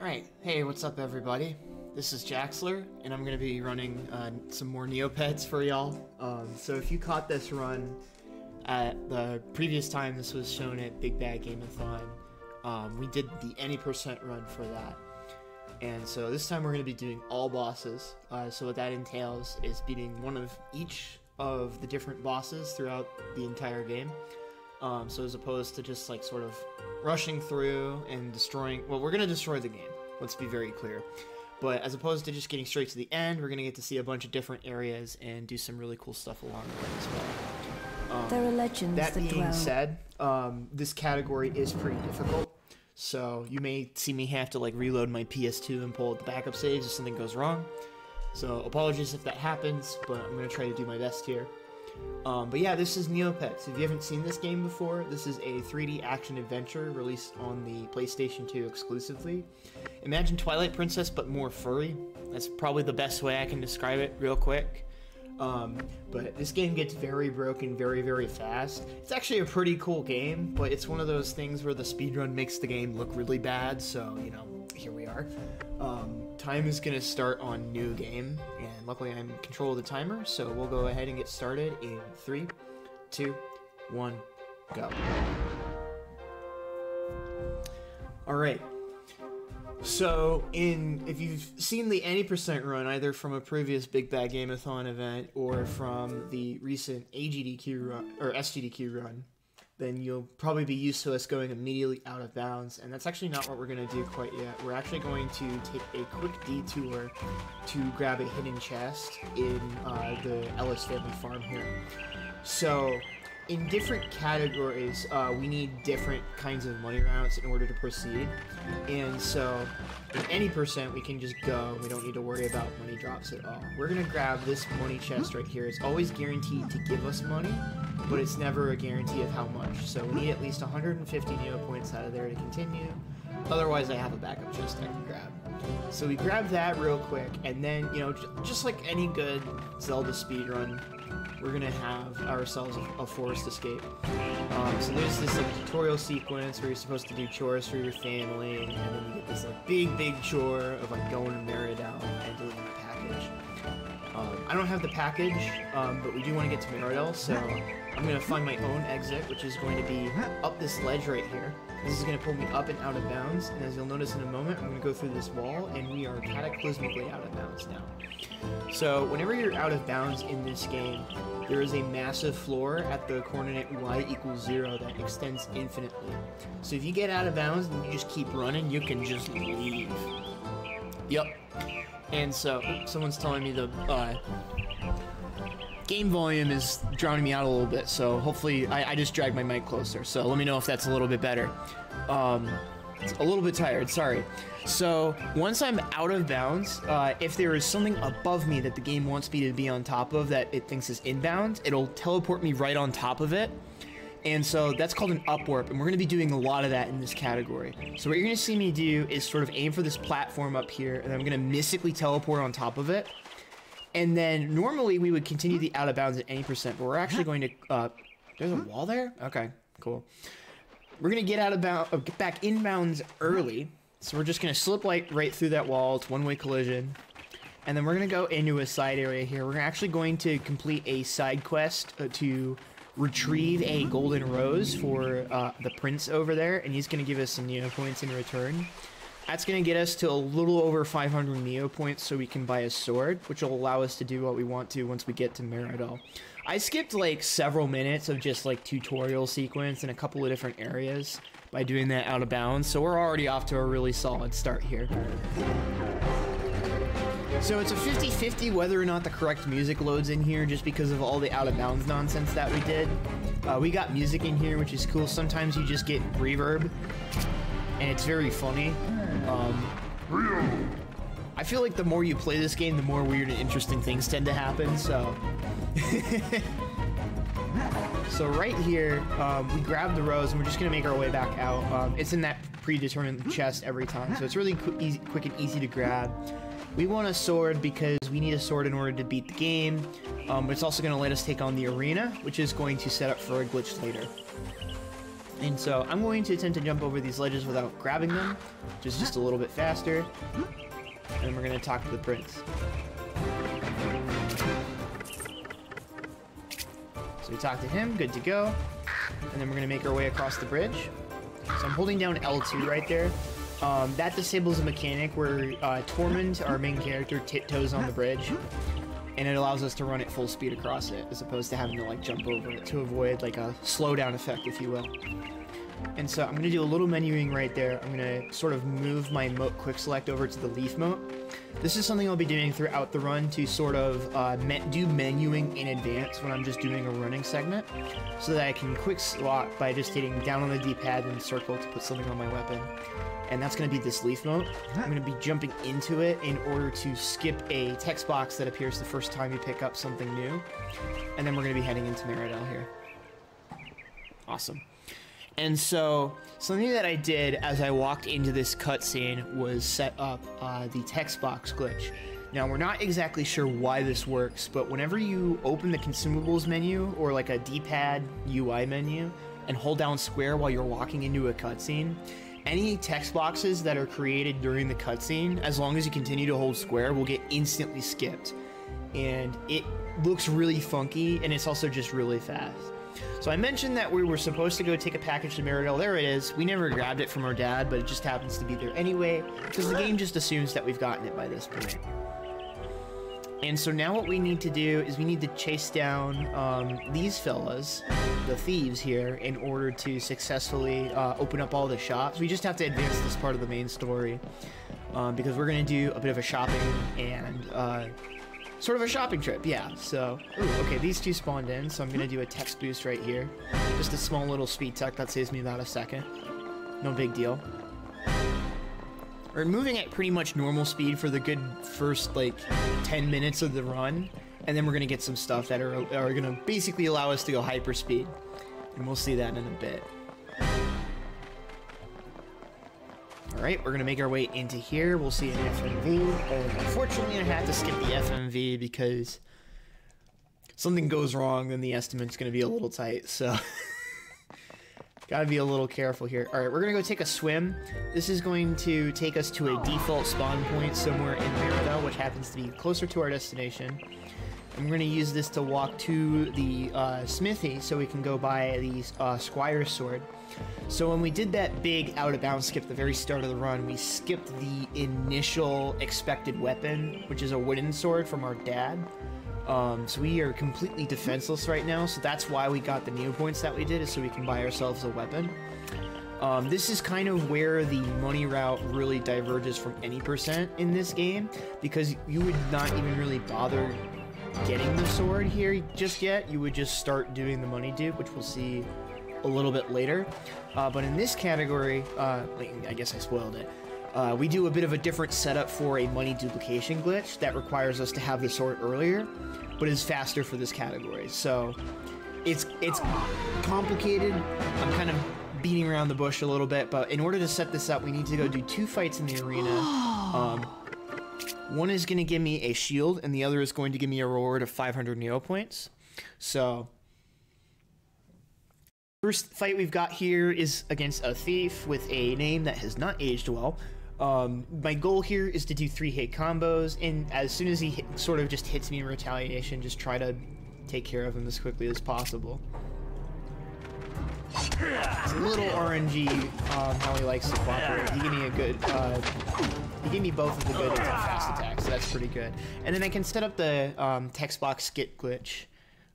Alright, hey, what's up everybody? This is Jaxler, and I'm going to be running some more Neopets for y'all. So if you caught this run at the previous time this was shown at Big Bad Game-A-Thon, we did the any percent run for that. And so this time we're going to be doing all bosses. So what that entails is beating one of each of the different bosses throughout the entire game. So as opposed to just like sort of rushing through and destroying, well, we're going to destroy the game, let's be very clear. But as opposed to just getting straight to the end, we're going to get to see a bunch of different areas and do some really cool stuff along the way as well. There are legends that being dwell. said, this category is pretty difficult. So you may see me have to like reload my PS2 and pull out the backup saves if something goes wrong. So apologies if that happens, but I'm going to try to do my best here. But yeah, this is Neopets. If you haven't seen this game before, this is a 3D action adventure released on the PlayStation 2 exclusively. Imagine Twilight Princess, but more furry. That's probably the best way I can describe it real quick. But this game gets very broken very, very fast. It's actually a pretty cool game, but it's one of those things where the speedrun makes the game look really bad, so, you know, here we are. Time is gonna start on new game, and luckily I'm in control of the timer, so we'll go ahead and get started in 3, 2, 1, go. Alright. So, if you've seen the any percent run, either from a previous Big Bad Game-A-Thon event or from the recent AGDQ run, or SGDQ run, then you'll probably be used to us going immediately out of bounds, and that's actually not what we're going to do quite yet. We're actually going to take a quick detour to grab a hidden chest in the Ellis family farm here. So, in different categories, we need different kinds of money routes in order to proceed. And so, in any percent, we can just go. We don't need to worry about money drops at all. We're going to grab this money chest right here. It's always guaranteed to give us money, but it's never a guarantee of how much. So we need at least 150 Neo points out of there to continue. Otherwise, I have a backup chest I can grab. So we grab that real quick, and then, you know, just like any good Zelda speedrun, we're gonna have ourselves a forest escape. So there's this like tutorial sequence where you're supposed to do chores for your family, and then you get this like big chore of like going to Meridell and delivering a package. I don't have the package, but we do want to get to Meridell, so I'm gonna find my own exit, which is going to be up this ledge right here. This is going to pull me up and out of bounds, and as you'll notice in a moment, I'm going to go through this wall, and we are cataclysmically out of bounds now. So, whenever you're out of bounds in this game, there is a massive floor at the coordinate y equals 0 that extends infinitely. So if you get out of bounds and you just keep running, you can just leave. Yep. And so, someone's telling me the game volume is drowning me out a little bit, so hopefully I just dragged my mic closer, so let me know if that's a little bit better. It's a little bit tired, sorry. So once I'm out of bounds, if there is something above me that the game wants me to be on top of that it thinks is inbound, it'll teleport me right on top of it. And so that's called an up warp, and we're going to be doing a lot of that in this category. So what you're going to see me do is sort of aim for this platform up here, and I'm going to mystically teleport on top of it. And then normally we would continue the out of bounds at any percent, but we're actually going to, there's a wall there? Okay, cool. We're going to get out of bounds, get back inbounds early. So we're just going to slip right through that wall. It's one-way collision. And then we're going to go into a side area here. We're actually going to complete a side quest to retrieve a golden rose for the prince over there. And he's going to give us some Neo points in return. That's going to get us to a little over 500 Neo points so we can buy a sword, which will allow us to do what we want to once we get to Meridell. I skipped like several minutes of just like tutorial sequence in a couple of different areas by doing that out of bounds, so we're already off to a really solid start here. So it's a 50-50 whether or not the correct music loads in here just because of all the out of bounds nonsense that we did. We got music in here, which is cool. Sometimes you just get reverb, and it's very funny. I feel like the more you play this game, the more weird and interesting things tend to happen, so... So right here, we grab the rose, and we're just going to make our way back out. It's in that predetermined chest every time, so it's really quick and easy to grab. We want a sword because we need a sword in order to beat the game, but it's also going to let us take on the arena, which is going to set up for a glitch later. And so I'm going to attempt to jump over these ledges without grabbing them, just a little bit faster. And then we're going to talk to the prince. So we talk to him, good to go. And then we're going to make our way across the bridge. So I'm holding down L2 right there. That disables a mechanic where Tormund, our main character, tiptoes on the bridge. And it allows us to run at full speed across it, as opposed to having to like jump over it to avoid like a slowdown effect, if you will. And so I'm going to do a little menuing right there. I'm going to sort of move my moat quick select over to the leaf moat. This is something I'll be doing throughout the run to sort of do menuing in advance when I'm just doing a running segment, so that I can quick slot by just hitting down on the D-pad and circle to put something on my weapon. And that's going to be this leaf moat. I'm going to be jumping into it in order to skip a text box that appears the first time you pick up something new. And then we're going to be heading into Meridell here. Awesome. And so, something that I did as I walked into this cutscene was set up the text box glitch. Now, we're not exactly sure why this works, but whenever you open the consumables menu, or like a D-pad UI menu, and hold down square while you're walking into a cutscene, any text boxes that are created during the cutscene, as long as you continue to hold square, will get instantly skipped. And it looks really funky, and it's also just really fast. So I mentioned that we were supposed to go take a package to Meridell. There it is. We never grabbed it from our dad, but it just happens to be there anyway, because the game just assumes that we've gotten it by this point. And so now what we need to do is we need to chase down these fellas, the thieves here, in order to successfully open up all the shops. We just have to advance this part of the main story, because we're going to do a bit of a shopping and sort of a shopping trip, yeah. So, ooh, okay, these two spawned in, so I'm going to do a text boost right here. Just a small little speed tech that saves me about a second. No big deal. We're moving at pretty much normal speed for the good first, like, 10 minutes of the run, and then we're going to get some stuff that are going to basically allow us to go hyperspeed. And we'll see that in a bit. Alright, we're going to make our way into here. We'll see an FMV. And unfortunately, I have to skip the FMV because something goes wrong, then the estimate's going to be a little tight, so gotta be a little careful here. Alright, we're going to go take a swim. This is going to take us to a default spawn point somewhere in Meridell, which happens to be closer to our destination. And we're going to use this to walk to the smithy so we can go buy the Squire's sword. So when we did that big out-of-bounds skip at the very start of the run, we skipped the initial expected weapon, which is a wooden sword from our dad. So we are completely defenseless right now, so that's why we got the Neopoints that we did, is so we can buy ourselves a weapon. This is kind of where the money route really diverges from any percent in this game, because you would not even really bother getting the sword here just yet. You would just start doing the money dupe, which we'll see a little bit later. But in this category, I guess I spoiled it. We do a bit of a different setup for a money duplication glitch that requires us to have the sword earlier, but is faster for this category. So it's complicated. I'm kind of beating around the bush a little bit, but in order to set this up, we need to go do 2 fights in the arena. One is going to give me a shield, and the other is going to give me a reward of 500 Neopoints. So first fight we've got here is against a thief with a name that has not aged well. My goal here is to do 3-hit combos, and as soon as he sort of just hits me in retaliation, just try to take care of him as quickly as possible. It's a little RNG how he likes to cooperate. He gave me a good, he gave me both of the good and fast attacks, so that's pretty good. And then I can set up the text box skip glitch.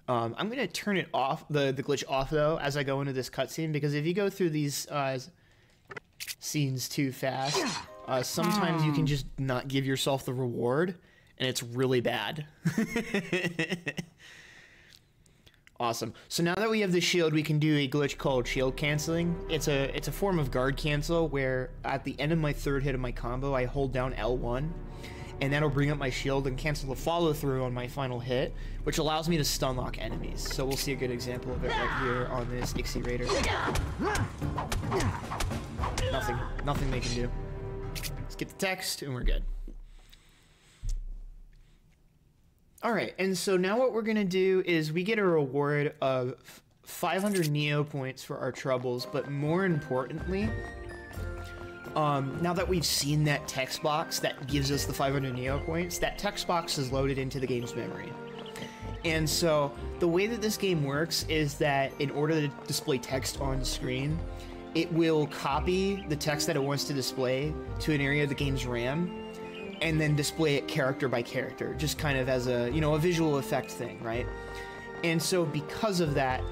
I'm going to turn it off, the glitch off though, as I go into this cutscene, because if you go through these scenes too fast, sometimes you can just not give yourself the reward, and it's really bad. Awesome. So now that we have the shield, we can do a glitch called shield canceling. It's a form of guard cancel where at the end of my 3rd hit of my combo, I hold down L1, and that'll bring up my shield and cancel the follow through on my final hit, which allows me to stun lock enemies. So we'll see a good example of it right here on this Ixie Raider. Nothing they can do. Let's get the text and we're good. Alright, and so now what we're going to do is we get a reward of 500 Neo points for our troubles, but more importantly, now that we've seen that text box that gives us the 500 Neo points, that text box is loaded into the game's memory. And so the way that this game works is that in order to display text on screen, it will copy the text that it wants to display to an area of the game's RAM and then display it character by character, just kind of as a, you know, a visual effect thing, right? And so because of that,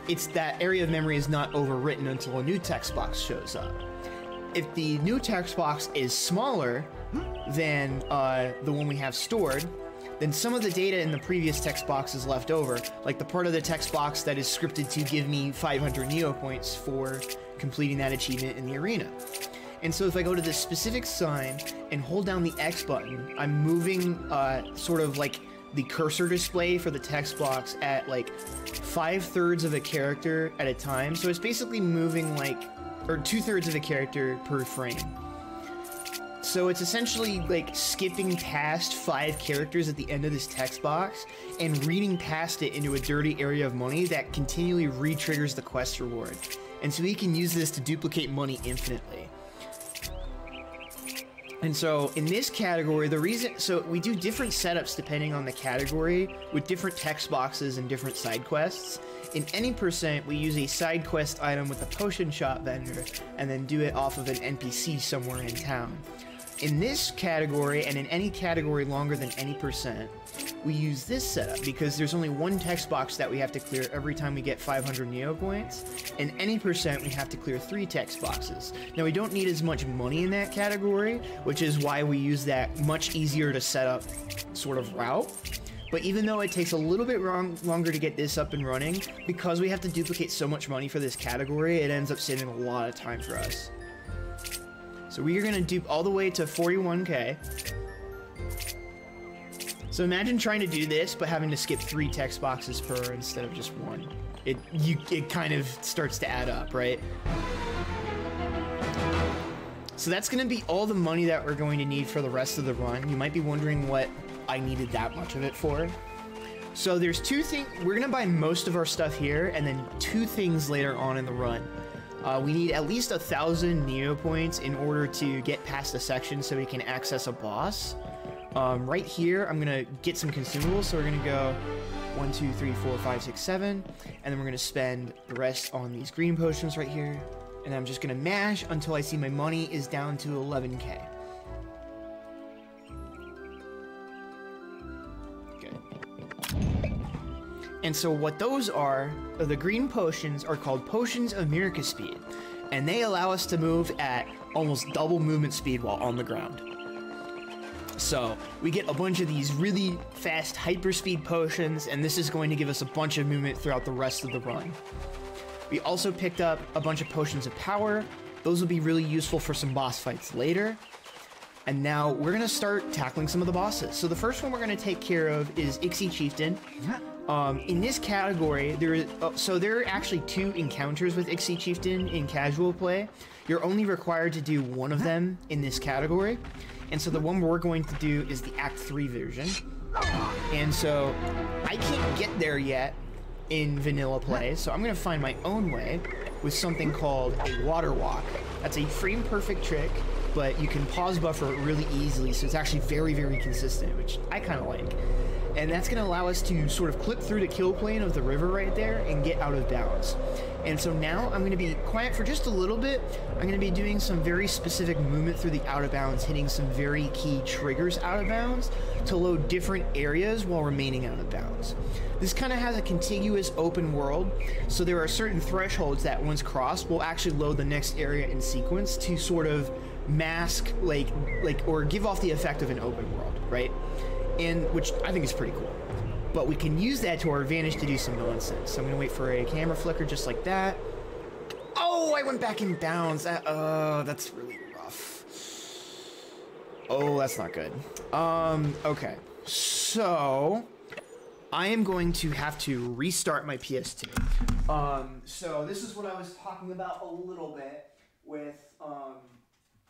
it's that area of memory is not overwritten until a new text box shows up. If the new text box is smaller than the one we have stored, then some of the data in the previous text box is left over, like the part of the text box that is scripted to give me 500 Neo points for completing that achievement in the arena. And so if I go to this specific sign and hold down the X button, I'm moving sort of like the cursor display for the text box at like 5/3 of a character at a time. So it's basically moving like, or 2/3 of a character per frame. So it's essentially like skipping past 5 characters at the end of this text box and reading past it into a dirty area of money that continually re-triggers the quest reward. And so we can use this to duplicate money infinitely. And so in this category, so we do different setups depending on the category with different text boxes and different side quests. In any percent, we use a side quest item with a potion shop vendor and then do it off of an NPC somewhere in town. In this category, and in any category longer than any percent, we use this setup because there's only one text box that we have to clear every time we get 500 Neo points. In any percent, we have to clear 3 text boxes. Now, we don't need as much money in that category, which is why we use that much easier to set up sort of route. But even though it takes a little bit longer to get this up and running, because we have to duplicate so much money for this category, it ends up saving a lot of time for us. So we are going to dupe all the way to 41k. So imagine trying to do this, but having to skip 3 text boxes per instead of just 1. It kind of starts to add up, right? So that's going to be all the money that we're going to need for the rest of the run. You might be wondering what I needed that much of it for. So there's 2 things. We're going to buy most of our stuff here, and then 2 things later on in the run. We need at least 1,000 Neo points in order to get past a section so we can access a boss. Right here, I'm going to get some consumables, so we're going to go 1, 2, 3, 4, 5, 6, 7, and then we're going to spend the rest on these green potions right here, and I'm just going to mash until I see my money is down to 11k. And so what those are, the green potions are called Potions of Miracle Speed, and they allow us to move at almost double movement speed while on the ground. So we get a bunch of these really fast hyperspeed potions, and this is going to give us a bunch of movement throughout the rest of the run. We also picked up a bunch of potions of power. Those will be really useful for some boss fights later. And now we're going to start tackling some of the bosses. So the first one we're going to take care of is Ixie Chieftain. In this category, there are actually 2 encounters with Ixie Chieftain in casual play. You're only required to do one of them in this category. And so the one we're going to do is the Act 3 version. And so I can't get there yet in vanilla play, so I'm going to find my own way with something called a water walk. That's a frame perfect trick, but you can pause buffer it really easily, so it's actually very, very consistent, which I kind of like. And that's going to allow us to sort of clip through the kill plane of the river right there and get out of bounds. And so now I'm going to be quiet for just a little bit. I'm going to be doing some very specific movement through the out of bounds, hitting some very key triggers out of bounds to load different areas while remaining out of bounds. This kind of has a contiguous open world, so there are certain thresholds that once crossed will actually load the next area in sequence to sort of mask or give off the effect of an open world, right? And which I think is pretty cool. But we can use that to our advantage to do some nonsense. So I'm gonna wait for a camera flicker just like that. Oh, I went back in bounds. That's really rough. Oh, that's not good. Okay. So I am going to have to restart my PS2. So this is what I was talking about a little bit with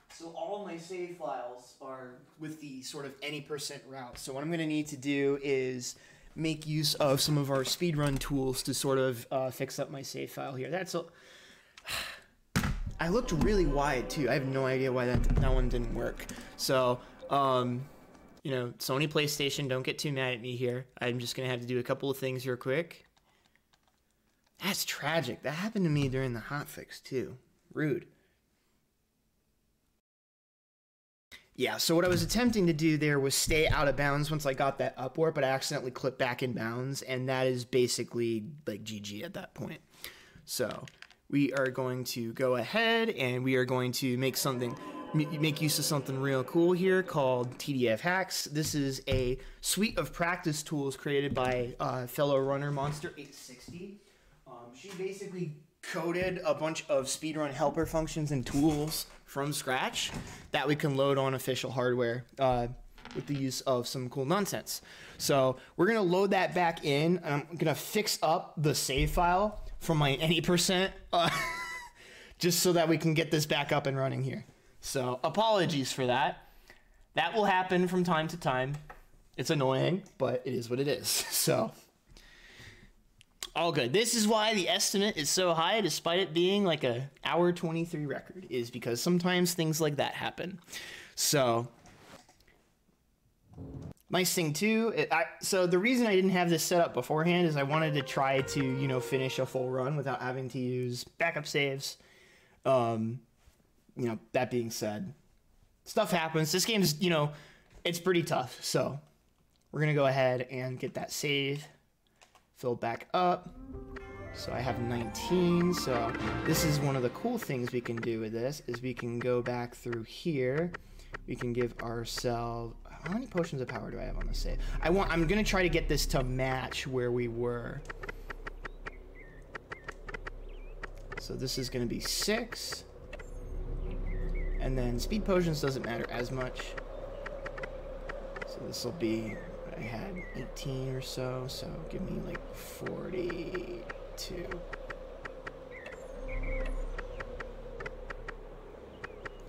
so all of my save files are with the sort of any percent route. So what I'm going to need to do is make use of some of our speedrun tools to sort of fix up my save file here. That's a... I looked really wide too. I have no idea why that one didn't work. So, you know, Sony PlayStation, don't get too mad at me here. I'm just gonna have to do a couple of things real quick. That's tragic. That happened to me during the hotfix too. Rude. Yeah, so what I was attempting to do there was stay out of bounds once I got that up warp, but I accidentally clipped back in bounds, and that is basically like GG at that point. So we are going to go ahead and we are going to make use of something real cool here called TDF Hacks. This is a suite of practice tools created by fellow runner Monster 860. She basically coded a bunch of speedrun helper functions and tools from scratch that we can load on official hardware with the use of some cool nonsense. So we're gonna load that back in, and I'm gonna fix up the save file from my any percent just so that we can get this back up and running here. So apologies for that. That will happen from time to time. It's annoying, but it is what it is. So all good. This is why the estimate is so high, despite it being like a hour 23 record, is because sometimes things like that happen. So nice thing too, so the reason I didn't have this set up beforehand is I wanted to try to, you know, finish a full run without having to use backup saves. You know, that being said, stuff happens. This game's, you know, it's pretty tough. So we're going to go ahead and get that save filled back up. So I have 19. So this is one of the cool things we can do with this is we can go back through here. We can give ourselves, how many potions of power do I have on the save? I'm going to try to get this to match where we were. So this is going to be 6. And then speed potions doesn't matter as much. So this will be, I had 18 or so, so give me like 42.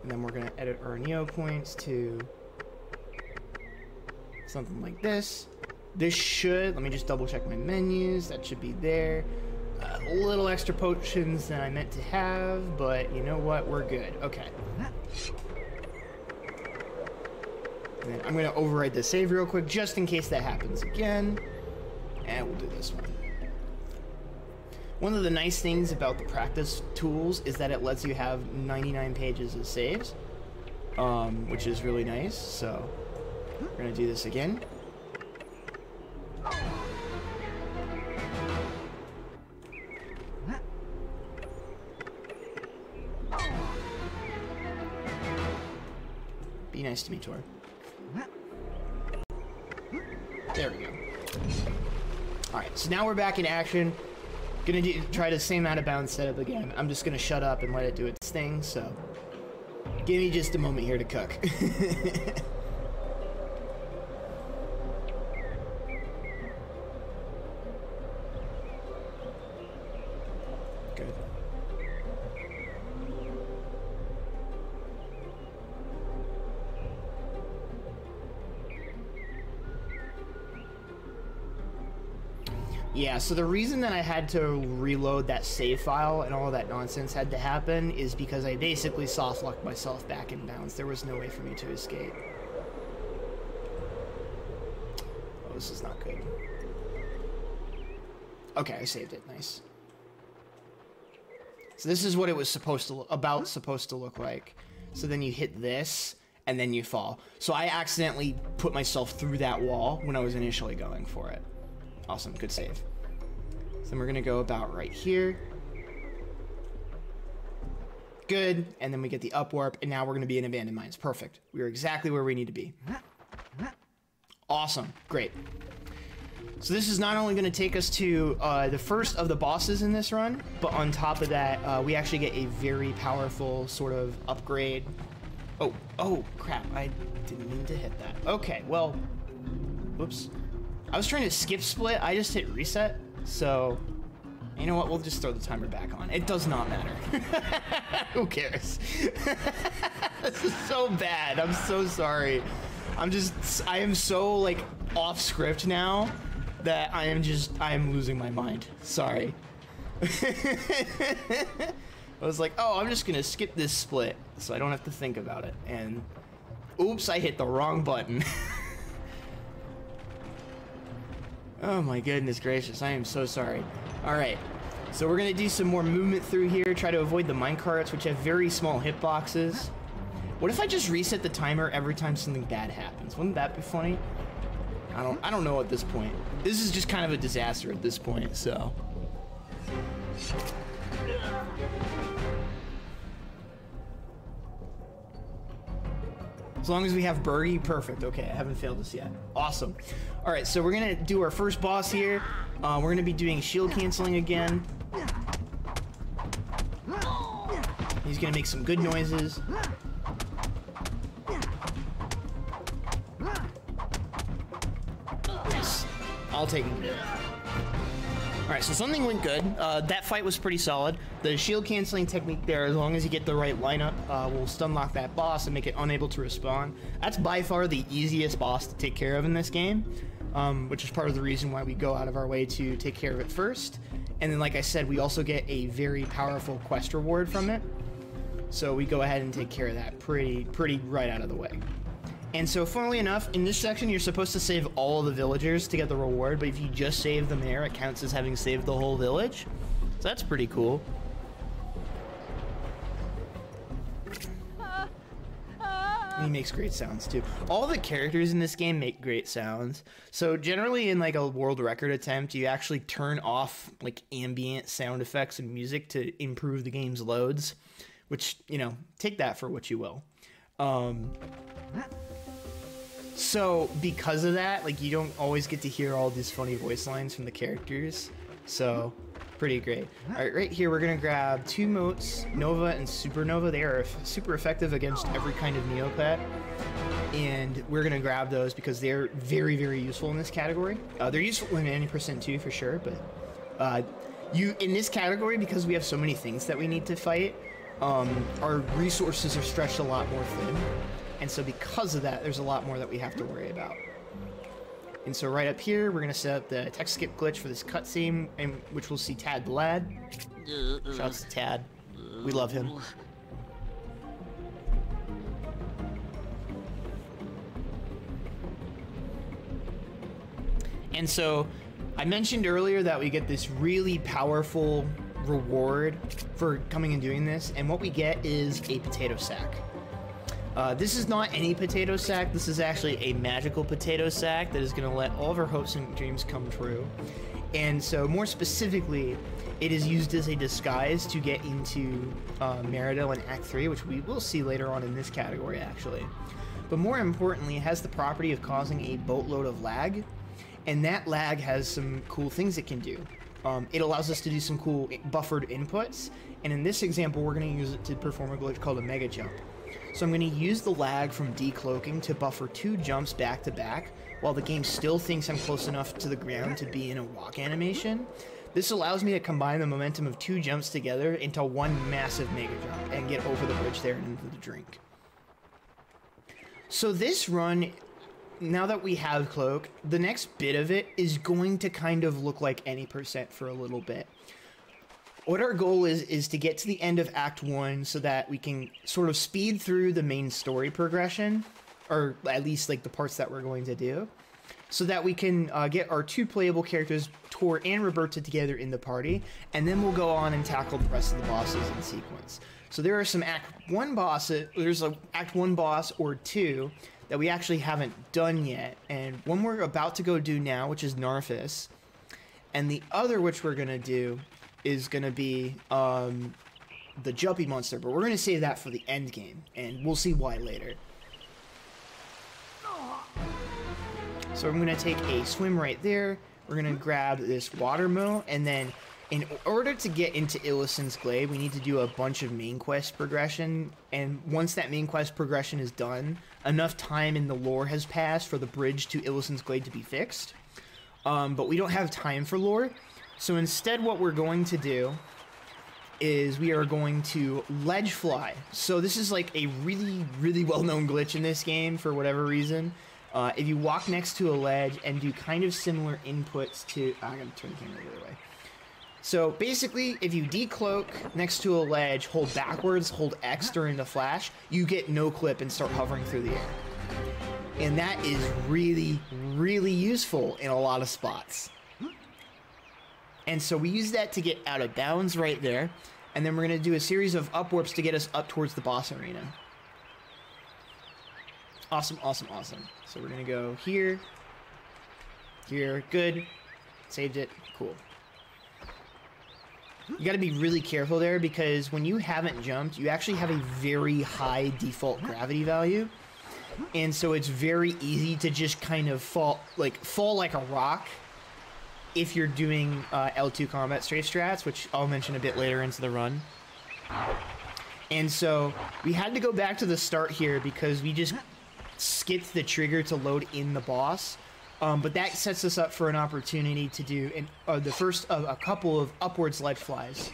And then we're going to edit our Neo points to something like this. This should, let me just double check my menus, that should be there. A little extra potions than I meant to have, but you know what, we're good. Okay. And then I'm going to overwrite the save real quick, just in case that happens again. And we'll do this one. One of the nice things about the practice tools is that it lets you have 99 pages of saves, which is really nice. So we're going to do this again. Be nice to me, Tor. There we go. Alright, so now we're back in action. Gonna try the same out of bounds setup again. I'm just gonna shut up and let it do its thing, so give me just a moment here to cook. Good. Yeah, so the reason that I had to reload that save file and all that nonsense had to happen is because I basically soft-locked myself back in bounds. There was no way for me to escape. Oh, this is not good. Okay, I saved it. Nice. So this is what it was supposed to look like. So then you hit this, and then you fall. So I accidentally put myself through that wall when I was initially going for it. Awesome, good save. So then we're gonna go about right here. Good, and then we get the up warp, and now we're gonna be in abandoned mines. Perfect. We are exactly where we need to be. Awesome, great. So this is not only gonna take us to the first of the bosses in this run, but on top of that, we actually get a very powerful sort of upgrade. Oh crap, I didn't mean to hit that. Okay, well, whoops. I was trying to skip split, I just hit reset, so you know what, we'll just throw the timer back on. It does not matter. Who cares? This is so bad, I'm so sorry. I am so like off script now that I am losing my mind. Sorry. I was like, oh, I'm just gonna skip this split so I don't have to think about it. And oops, I hit the wrong button. Oh my goodness gracious, I am so sorry. Alright, so we're gonna do some more movement through here, try to avoid the minecarts, which have very small hitboxes. What if I just reset the timer every time something bad happens? Wouldn't that be funny? I don't know at this point. This is just kind of a disaster at this point, so. As long as we have Bergie, perfect. Okay, I haven't failed this yet. Awesome. All right, so we're gonna do our first boss here. We're gonna be doing shield canceling again. He's gonna make some good noises. Yes, I'll take him. Alright, so something went good. That fight was pretty solid. The shield canceling technique there, as long as you get the right lineup, will stun lock that boss and make it unable to respawn. That's by far the easiest boss to take care of in this game, which is part of the reason why we go out of our way to take care of it first. And then, like I said, we also get a very powerful quest reward from it. So we go ahead and take care of that pretty right out of the way. And so, funnily enough, in this section, you're supposed to save all of the villagers to get the reward, but if you just save them there, it counts as having saved the whole village. So that's pretty cool. And he makes great sounds, too. All the characters in this game make great sounds. So, generally, in, like, a world record attempt, you actually turn off, like, ambient sound effects and music to improve the game's loads, which, you know, take that for what you will. So, because of that, like, you don't always get to hear all these funny voice lines from the characters. So, pretty great. Alright, right here, we're gonna grab two motes, Nova and Supernova. They are super effective against every kind of Neopet. And we're gonna grab those because they're very, very useful in this category. They're useful in any percent too, for sure, but in this category, because we have so many things that we need to fight, our resources are stretched a lot more thin. And so because of that, there's a lot more that we have to worry about. And so right up here, we're going to set up the text skip glitch for this cutscene, which we'll see Tad the Lad. Shouts to Tad. We love him. And so I mentioned earlier that we get this really powerful reward for coming and doing this, and what we get is a potato sack. This is not any potato sack. This is actually a magical potato sack that is going to let all of our hopes and dreams come true. And so, more specifically, it is used as a disguise to get into Meridell in Act 3, which we will see later on in this category, actually. But more importantly, it has the property of causing a boatload of lag, and that lag has some cool things it can do. It allows us to do some cool buffered inputs, and in this example, we're going to use it to perform a glitch called a mega jump. So I'm going to use the lag from decloaking to buffer 2 jumps back to back, while the game still thinks I'm close enough to the ground to be in a walk animation. This allows me to combine the momentum of 2 jumps together into one massive mega jump and get over the bridge there and into the drink. So this run, now that we have Cloak, the next bit of it is going to kind of look like any percent for a little bit. What our goal is to get to the end of Act 1 so that we can sort of speed through the main story progression, or at least like the parts that we're going to do, so that we can get our 2 playable characters, Tor and Roberta, together in the party, and then we'll go on and tackle the rest of the bosses in sequence. So there are some Act 1 bosses, there's an Act 1 boss or 2 that we actually haven't done yet, and one we're about to go do now, which is Narfis, and the other which we're going to do is going to be the Jumpy Monster, but we're going to save that for the end game, and we'll see why later. So I'm going to take a swim right there, we're going to grab this water moat, and then in order to get into Illisen's Glade, we need to do a bunch of main quest progression, and once that main quest progression is done, enough time in the lore has passed for the bridge to Illisen's Glade to be fixed. But we don't have time for lore, so instead what we're going to do is we are going to ledge fly. So this is like a really, really well-known glitch in this game for whatever reason. If you walk next to a ledge and do kind of similar inputs to... I'm going to turn the camera the other way. So basically, if you decloak next to a ledge, hold backwards, hold X during the flash, you get no clip and start hovering through the air. And that is really, really useful in a lot of spots. And so we use that to get out of bounds right there. And then we're going to do a series of up warps to get us up towards the boss arena. Awesome, awesome, awesome. So we're going to go here, here, good. Saved it, cool. You got to be really careful there because when you haven't jumped, you actually have a very high default gravity value. And so it's very easy to just kind of fall like a rock if you're doing L2 combat strafe strats, which I'll mention a bit later into the run. And so we had to go back to the start here because we just skipped the trigger to load in the boss. But that sets us up for an opportunity to do the first of a couple of upwards ledge flies.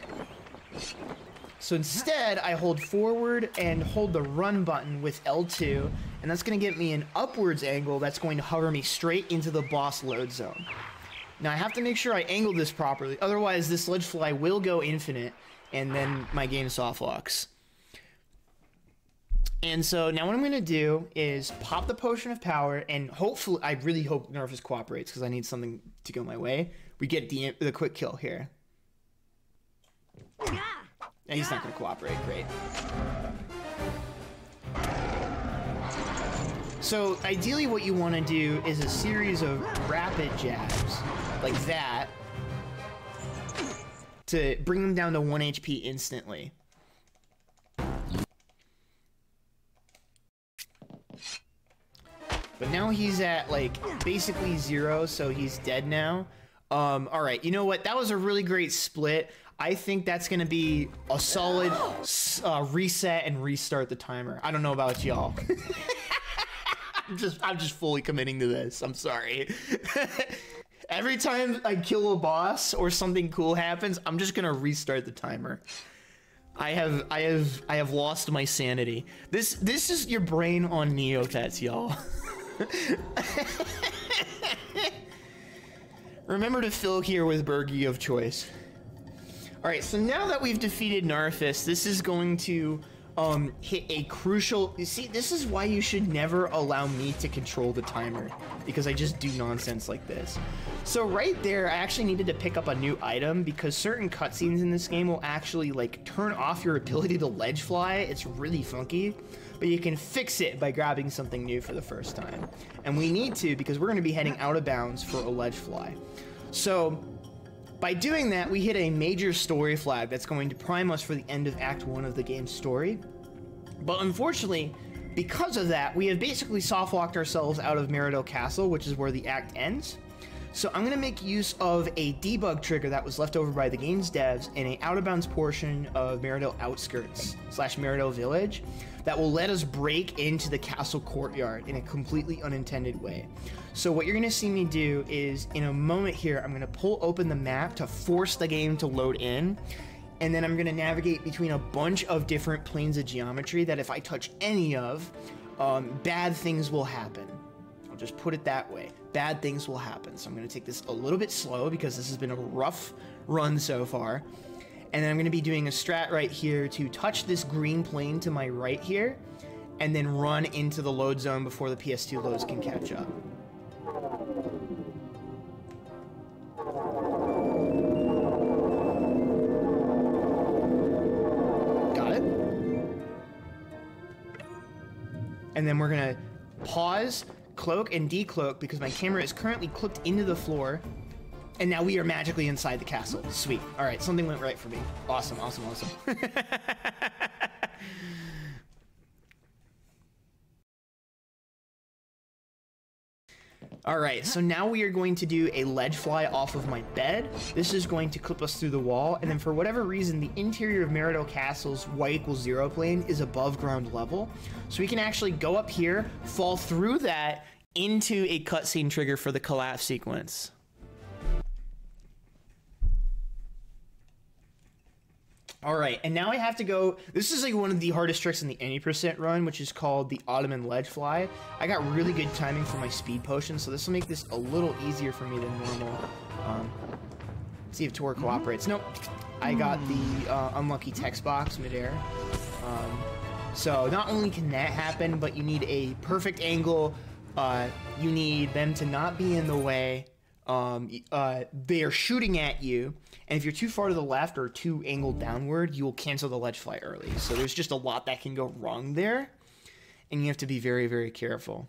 So instead, I hold forward and hold the run button with L2, and that's going to get me an upwards angle that's going to hover me straight into the boss load zone. Now I have to make sure I angle this properly, otherwise this ledge fly will go infinite, and then my game soft locks. And so now what I'm going to do is pop the potion of power, and hopefully, I really hope Nervous cooperates because I need something to go my way. We get the quick kill here. And he's not going to cooperate, great. So ideally what you want to do is a series of rapid jabs, like that, to bring them down to 1 HP instantly. But now he's at, like, basically 0, so he's dead now. Alright, you know what? That was a really great split. I think that's going to be a solid reset and restart the timer. I don't know about y'all. I'm just fully committing to this. I'm sorry. Every time I kill a boss or something cool happens, I'm just going to restart the timer. I have lost my sanity. This is your brain on Neopets, y'all. Remember to fill here with Bergie of choice. Alright, so now that we've defeated Narfis, this is going to hit a crucial... You see, this is why you should never allow me to control the timer, because I just do nonsense like this. So right there, I actually needed to pick up a new item, because certain cutscenes in this game will actually, like, turn off your ability to ledge fly. It's really funky. But you can fix it by grabbing something new for the first time. And we need to, because we're going to be heading out of bounds for a ledge fly. So, by doing that, we hit a major story flag that's going to prime us for the end of Act 1 of the game's story. But unfortunately, because of that, we have basically soft-locked ourselves out of Meridel Castle, which is where the act ends. So I'm going to make use of a debug trigger that was left over by the game's devs in an out-of-bounds portion of Meridel Outskirts / Meridel Village that will let us break into the castle courtyard in a completely unintended way. So what you're going to see me do is, in a moment here, I'm going to pull open the map to force the game to load in, and then I'm going to navigate between a bunch of different planes of geometry that if I touch any of, bad things will happen. I'll just put it that way. Bad things will happen. So I'm going to take this a little bit slow because this has been a rough run so far. And then I'm going to be doing a strat right here to touch this green plane to my right here, and then run into the load zone before the PS2 loads can catch up. Got it? And then we're going to pause, cloak, and decloak because my camera is currently clipped into the floor. And now we are magically inside the castle. Sweet. All right, something went right for me. Awesome, awesome, awesome. All right, so now we are going to do a ledge fly off of my bed. This is going to clip us through the wall, and then for whatever reason, the interior of Meridel Castle's y=0 plane is above ground level. So we can actually go up here, fall through that into a cutscene trigger for the collapse sequence. All right, and now I have to go. This is like one of the hardest tricks in the any % run, which is called the Ottoman ledge fly. I got really good timing for my speed potion, so this will make this a little easier for me than normal. See if Tor cooperates. Nope. I got the unlucky text box midair. So not only can that happen, but you need a perfect angle. You need them to not be in the way. They are shooting at you, and if you're too far to the left or too angled downward, you will cancel the ledge fly early. So there's just a lot that can go wrong there, and you have to be very, very careful.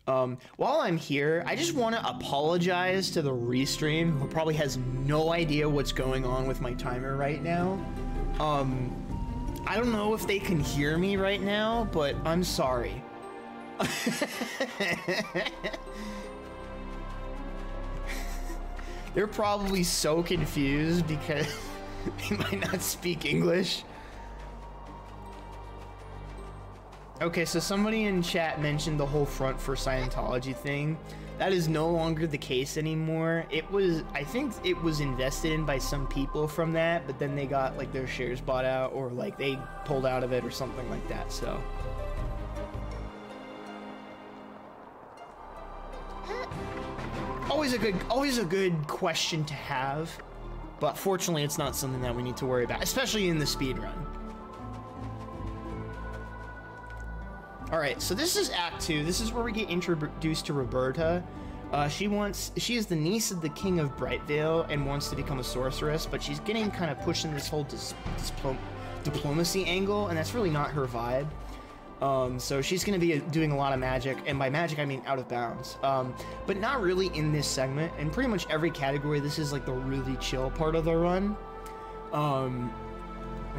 While I'm here, I just want to apologize to the restream, who probably has no idea what's going on with my timer right now. I don't know if they can hear me right now, but I'm sorry. They're probably so confused because they might not speak English. Okay, so somebody in chat mentioned the whole Front for Scientology thing. That is no longer the case anymore. It was, I think it was invested in by some people from that, but then they got like their shares bought out, or like they pulled out of it or something like that, so. Always a good question to have, but fortunately it's not something that we need to worry about, especially in the speed run. Alright, so this is Act 2. This is where we get introduced to Roberta. She is the niece of the King of Brightvale and wants to become a sorceress, but she's getting kind of pushed in this whole diplomacy angle, and that's really not her vibe. So she's going to be doing a lot of magic, and by magic I mean out of bounds. But not really in this segment. In pretty much every category, this is like the really chill part of the run.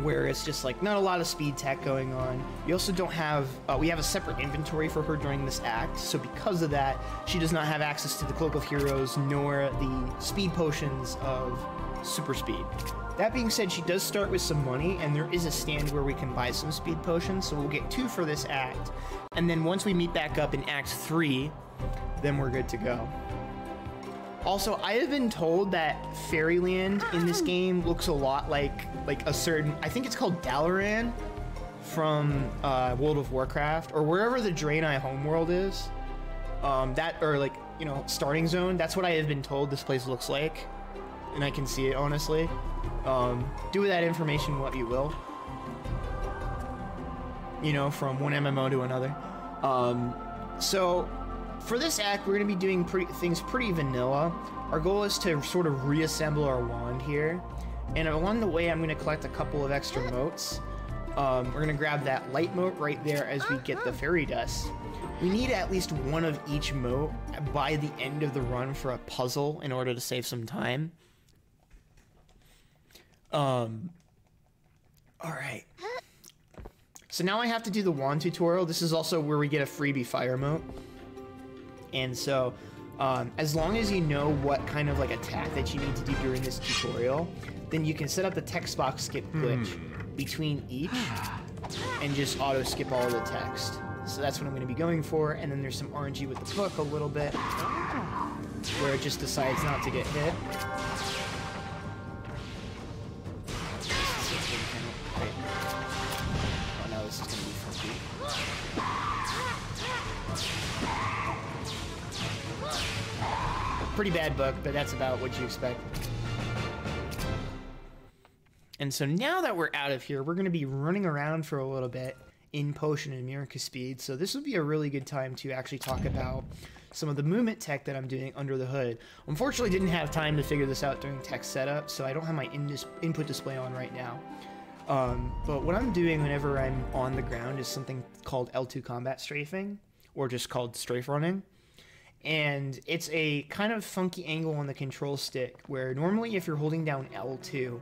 Where it's just like not a lot of speed tech going on. We also don't have, we have a separate inventory for her during this act, so because of that, she does not have access to the Cloak of Heroes nor the speed potions of super speed. That being said, she does start with some money, and there is a stand where we can buy some speed potions, so we'll get 2 for this act. And then once we meet back up in Act 3, then we're good to go. Also, I have been told that Fairyland in this game looks a lot like a certain, I think it's called Dalaran from World of Warcraft, or wherever the Draenei homeworld is. That, or like, you know, Starting Zone, that's what I have been told this place looks like. And I can see it, honestly. Do with that information what you will. You know, from one MMO to another. So, for this act, we're going to be doing things pretty vanilla. Our goal is to sort of reassemble our wand here. And along the way, I'm going to collect a couple of extra motes. We're going to grab that light mote right there as we get the fairy dust. We need at least one of each mote by the end of the run for a puzzle in order to save some time. Alright. So now I have to do the wand tutorial. This is also where we get a freebie fire mote. And so, as long as you know what kind of like attack that you need to do during this tutorial, then you can set up the text box skip glitch between each and just auto skip all of the text. So that's what I'm going to be going for, and then there's some RNG with the book a little bit, where it just decides not to get hit. Oh no, this is going to be funky. Pretty bad book, but that's about what you expect. And so now that we're out of here, we're going to be running around for a little bit in Potion and Miracle Speed, so this would be a really good time to actually talk about some of the movement tech that I'm doing under the hood. Unfortunately, didn't have time to figure this out during tech setup, so I don't have my input display on right now. But what I'm doing whenever I'm on the ground is something called L2 combat strafing, or just called strafe running. And it's a kind of funky angle on the control stick, where normally if you're holding down L2,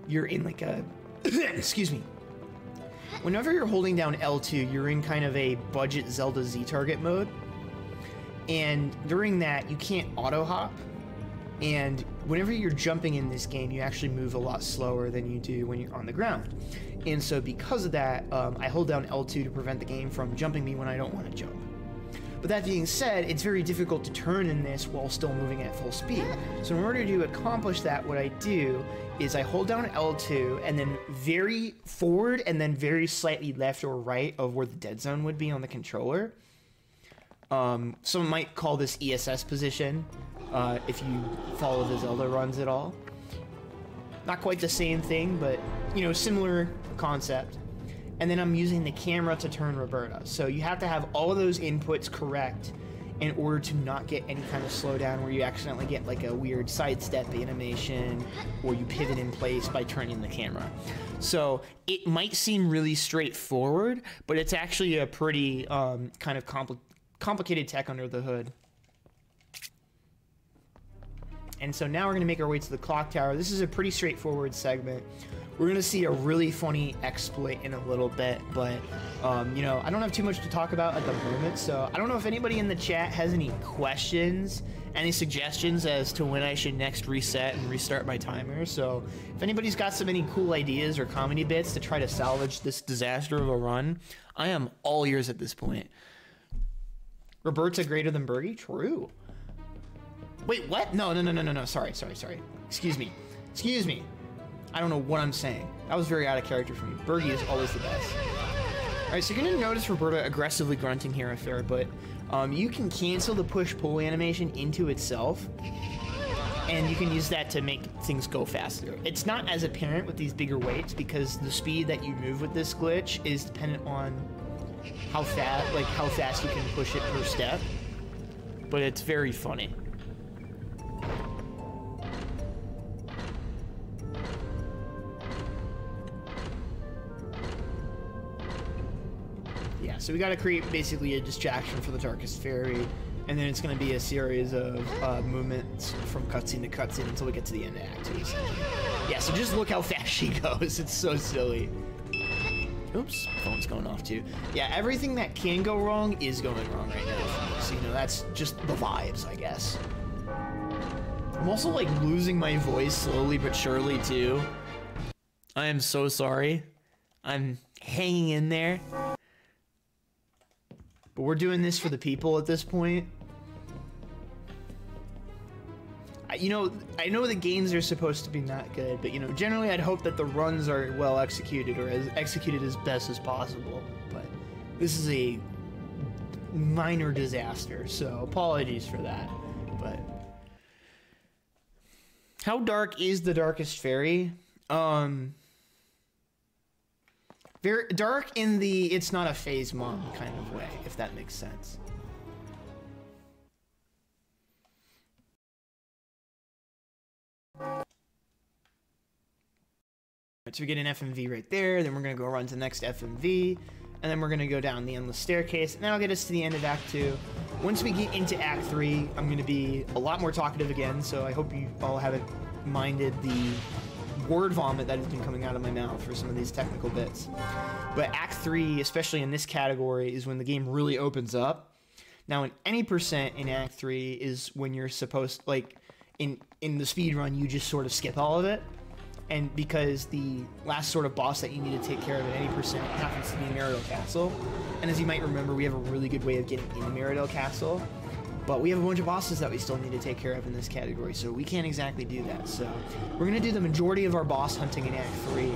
you're in like a... excuse me. Whenever you're holding down L2, you're in kind of a budget Zelda Z-target mode. And during that, you can't auto-hop. And whenever you're jumping in this game, you actually move a lot slower than you do when you're on the ground. And so because of that, I hold down L2 to prevent the game from jumping me when I don't want to jump. But that being said, it's very difficult to turn in this while still moving at full speed. So in order to accomplish that, what I do is I hold down L2 and then very forward and then very slightly left or right of where the dead zone would be on the controller. Someone might call this ESS position, if you follow the Zelda runs at all. Not quite the same thing, but, you know, similar concept. And then I'm using the camera to turn Roberta. So you have to have all of those inputs correct in order to not get any kind of slowdown where you accidentally get like a weird sidestep animation or you pivot in place by turning the camera. So it might seem really straightforward, but it's actually a pretty kind of complicated tech under the hood. And so now we're going to make our way to the clock tower. This is a pretty straightforward segment. We're going to see a really funny exploit in a little bit, but, you know, I don't have too much to talk about at the moment, so I don't know if anybody in the chat has any questions, any suggestions as to when I should next reset and restart my timer. So if anybody's got any cool ideas or comedy bits to try to salvage this disaster of a run, I am all ears at this point. Roberta greater than Bergie? True. Wait, what? No. Sorry. Excuse me. I don't know what I'm saying. That was very out of character for me. Bergie is always the best. Alright, so you're going to notice Roberta aggressively grunting here a fair bit. You can cancel the push-pull animation into itself, and you can use that to make things go faster. It's not as apparent with these bigger weights because the speed that you move with this glitch is dependent on how fast you can push it per step. But it's very funny. Yeah, so we gotta create basically a distraction for the Darkest Faerie, and then it's gonna be a series of movements from cutscene to cutscene until we get to the end of Act 2. Yeah, so just look how fast she goes. It's so silly. Oops, phone's going off too. Yeah, everything that can go wrong is going wrong right now. So, you know, that's just the vibes, I guess. I'm also, like, losing my voice slowly but surely, too. I am so sorry. I'm hanging in there. But we're doing this for the people at this point. You know, I know the games are supposed to be not good, but, you know, generally I'd hope that the runs are well executed or as executed as best as possible. But this is a minor disaster, so apologies for that. But how dark is the Darkest Faerie? Very dark in the it's not a phase mom kind of way, if that makes sense. So we get an FMV right there, then we're going to go run to the next FMV, and then we're going to go down the endless staircase, and that'll get us to the end of Act 2. Once we get into Act 3, I'm going to be a lot more talkative again, so I hope you all haven't minded the word vomit that has been coming out of my mouth for some of these technical bits. But Act 3, especially in this category, is when the game really opens up. Now, in any percent in Act 3 is when you're supposed, like, in the speed run, you just sort of skip all of it. And because the last sort of boss that you need to take care of at any percent happens to be Meridell Castle. And as you might remember, we have a really good way of getting into Meridell Castle. But we have a bunch of bosses that we still need to take care of in this category, so we can't exactly do that. So we're going to do the majority of our boss hunting in Act 3.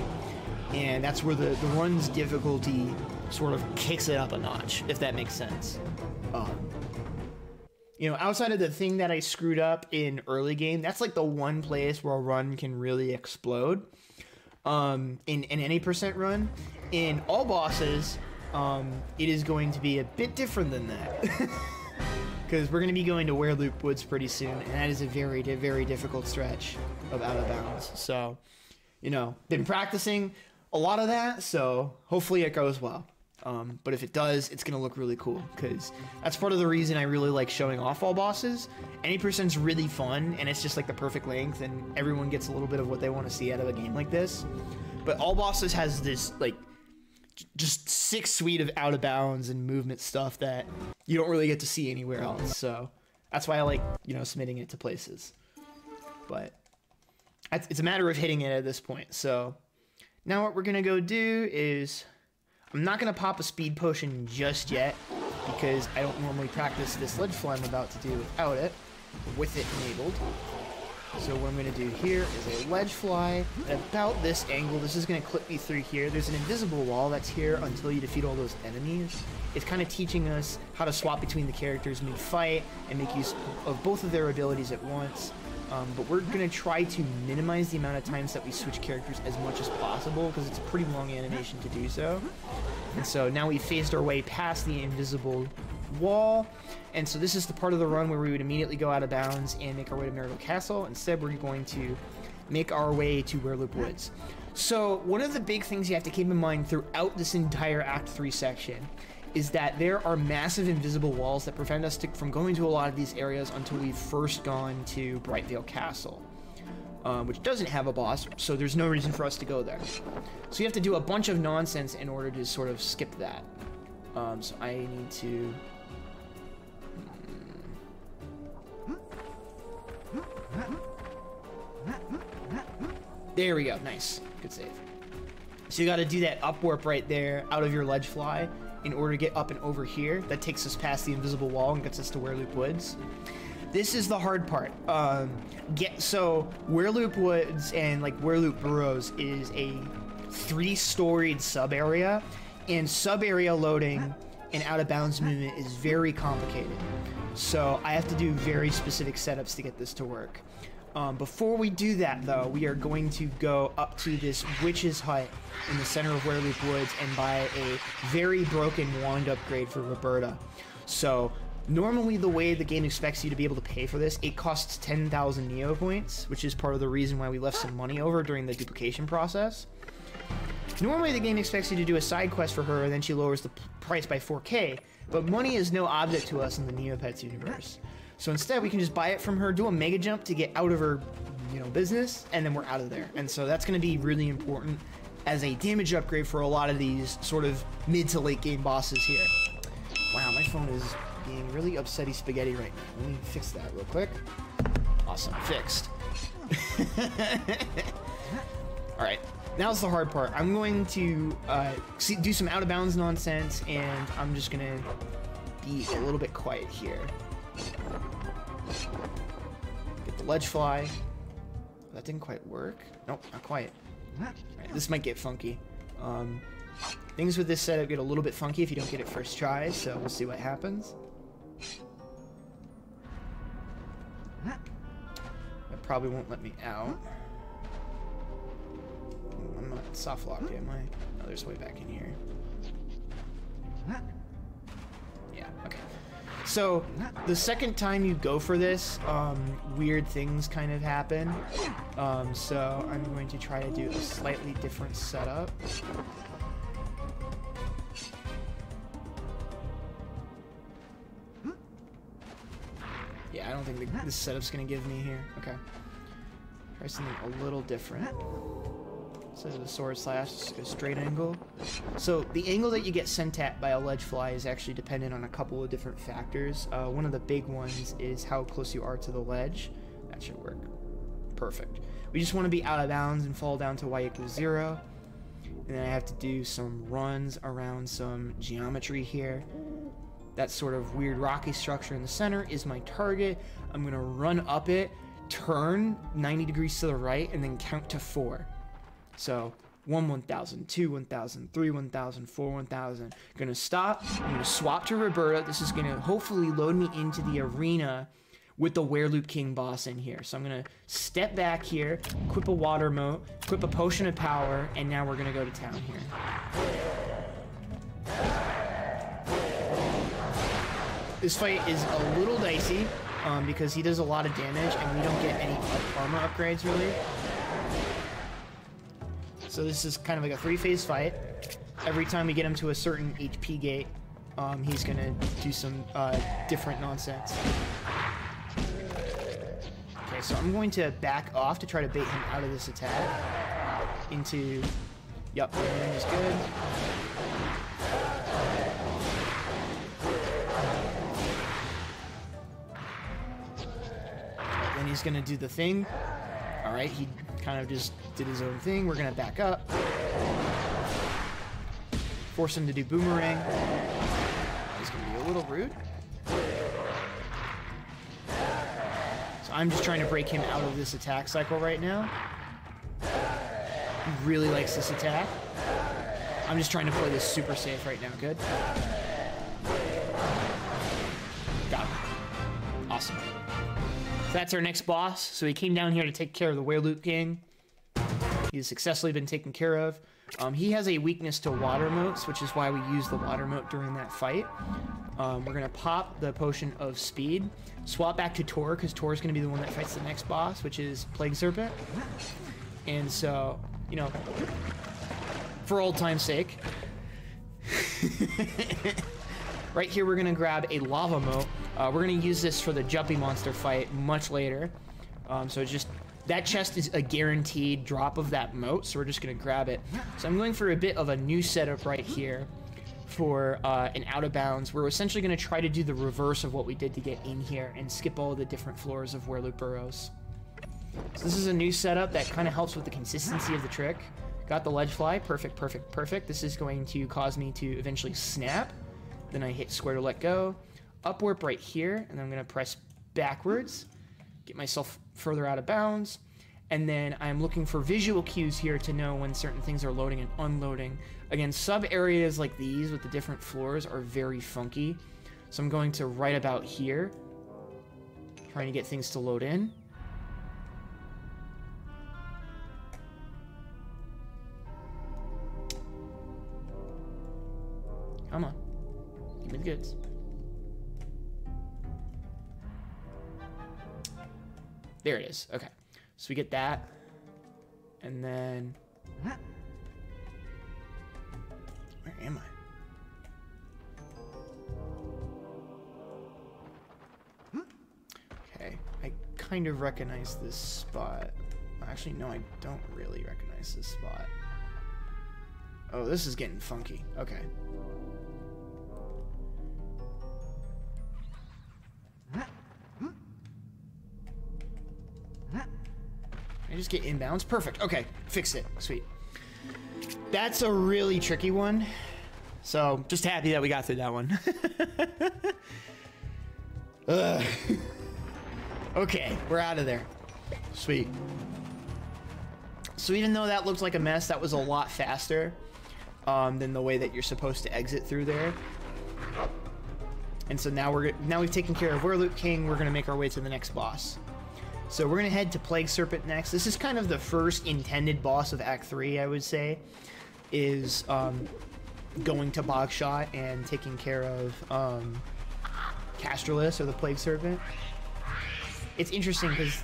And that's where the run's difficulty sort of kicks it up a notch, if that makes sense. You know, outside of the thing that I screwed up in early game, that's like the one place where a run can really explode. In any percent run. In all bosses, it is going to be a bit different than that. Because we're going to be going to Wereloop Woods pretty soon, and that is a very, very difficult stretch of out of bounds. So, you know, been practicing a lot of that, so hopefully it goes well. But if it does, it's going to look really cool, because that's part of the reason I really like showing off all bosses. Any percent's really fun, and it's just like the perfect length, and everyone gets a little bit of what they want to see out of a game like this. But all bosses has this, like, just sick suite of out of bounds and movement stuff that you don't really get to see anywhere else. So that's why I like, you know, submitting it to places. But it's a matter of hitting it at this point. So now what we're going to go do is, I'm not going to pop a speed potion just yet, because I don't normally practice this ledge fly I'm about to do without it, with it enabled. So what I'm going to do here is a ledge fly at about this angle. This is going to clip me through here. There's an invisible wall that's here until you defeat all those enemies. It's kind of teaching us how to swap between the characters mid-fight and make use of both of their abilities at once. But we're going to try to minimize the amount of times that we switch characters as much as possible because it's a pretty long animation to do so. And so now we've phased our way past the invisible wall, and so this is the part of the run where we would immediately go out of bounds and make our way to Marigold Castle. Instead, we're going to make our way to Wereloop Woods. So one of the big things you have to keep in mind throughout this entire Act 3 section is that there are massive invisible walls that prevent us from going to a lot of these areas until we've first gone to Brightvale Castle, which doesn't have a boss, so there's no reason for us to go there. So you have to do a bunch of nonsense in order to sort of skip that. So I need to... There we go, nice, good save. So you got to do that up warp right there out of your ledge fly in order to get up and over here. That takes us past the invisible wall and gets us to Wereloop Woods. This is the hard part. So Wereloop Woods and like Wereloop Burrows is a 3-storied sub area, and sub area loading and out of bounds movement is very complicated. So I have to do very specific setups to get this to work. Before we do that, though, we are going to go up to this witch's hut in the center of Wereloop Woods and buy a very broken wand upgrade for Roberta. So normally the way the game expects you to be able to pay for this, it costs 10,000 Neo points, which is part of the reason why we left some money over during the duplication process. Normally the game expects you to do a side quest for her and then she lowers the price by 4K, but money is no object to us in the Neopets universe. So instead we can just buy it from her, do a mega jump to get out of her, business, and then we're out of there. And so that's going to be really important as a damage upgrade for a lot of these sort of mid to late game bosses here. Wow, my phone is being really upsetty spaghetti right now. Let me fix that real quick. Awesome, fixed. Alright, now's the hard part. I'm going to do some out of bounds nonsense, and I'm just going to be a little bit quiet here. Get the ledge fly. That didn't quite work. Nope, not quite. Right, this might get funky. Things with this setup get a little bit funky if you don't get it first try, so we'll see what happens. That probably won't let me out. I'm not soft locked, am I? Oh, there's a way back in here. Yeah, okay. So, the second time you go for this, weird things kind of happen. So, I'm going to try to do a slightly different setup. Yeah, I don't think this setup's going to give me here. Okay. Try something a little different. So the sword slash, a straight angle. So the angle that you get sent at by a ledge fly is actually dependent on a couple of different factors. One of the big ones is how close you are to the ledge. That should work. Perfect. We just want to be out of bounds and fall down to y equals 0. And then I have to do some runs around some geometry here. That sort of weird rocky structure in the center is my target. I'm going to run up it, turn 90 degrees to the right, and then count to 4. So 1 1000, 2 1000, 3 1000, 4 1000. Gonna stop. I'm gonna swap to Roberta. This is gonna hopefully load me into the arena with the Wereloop King boss in here. So I'm gonna step back here, equip a water moat, equip a potion of power, and now we're gonna go to town here. This fight is a little dicey because he does a lot of damage and we don't get any armor upgrades really. So this is kind of like a 3-phase fight. Every time we get him to a certain HP gate, he's gonna do some different nonsense. Okay, so I'm going to back off to try to bait him out of this attack. Into, yep, everything is good. Then he's gonna do the thing. All right, he kind of just did his own thing. We're gonna back up. Force him to do boomerang. He's gonna be a little rude. So I'm just trying to break him out of this attack cycle right now. He really likes this attack. I'm just trying to play this super safe right now. Good. Got him. Awesome. So that's our next boss. So he came down here to take care of the Werewolf King. He's successfully been taken care of. He has a weakness to water motes, which is why we use the water mote during that fight. We're going to pop the potion of speed. Swap back to Tor, because Tor is going to be the one that fights the next boss, which is Plague Serpent. And so, you know, for old time's sake. Right here, we're going to grab a lava mote. We're going to use this for the jumpy monster fight much later. So just, that chest is a guaranteed drop of that mote, so we're just going to grab it. So I'm going for a bit of a new setup right here for an out of bounds. We're essentially going to try to do the reverse of what we did to get in here and skip all the different floors of Werewolf Burrows. So this is a new setup that kind of helps with the consistency of the trick. Got the ledge fly. Perfect, perfect, perfect. This is going to cause me to eventually snap. Then I hit square to let go. Up warp right here, and then I'm going to press backwards. Get myself further out of bounds. And then I'm looking for visual cues here to know when certain things are loading and unloading. Again, sub areas like these with the different floors are very funky. So I'm going to right about here, trying to get things to load in. Come on. Give me the goods. There it is. Okay. So we get that. And then... Where am I? Okay. I kind of recognize this spot. Actually, no, I don't really recognize this spot. Oh, this is getting funky. Okay. I just get inbounds. Perfect. Okay, fixed it. Sweet. That's a really tricky one. So, just happy that we got through that one. Okay, we're out of there. Sweet. So even though that looked like a mess, that was a lot faster than the way that you're supposed to exit through there. And so now we've taken care of Werewolf King. We're gonna make our way to the next boss. So we're gonna head to Plague Serpent next. This is kind of the first intended boss of Act 3, I would say, is going to Bogshot and taking care of Castralis, or the Plague Serpent. It's interesting because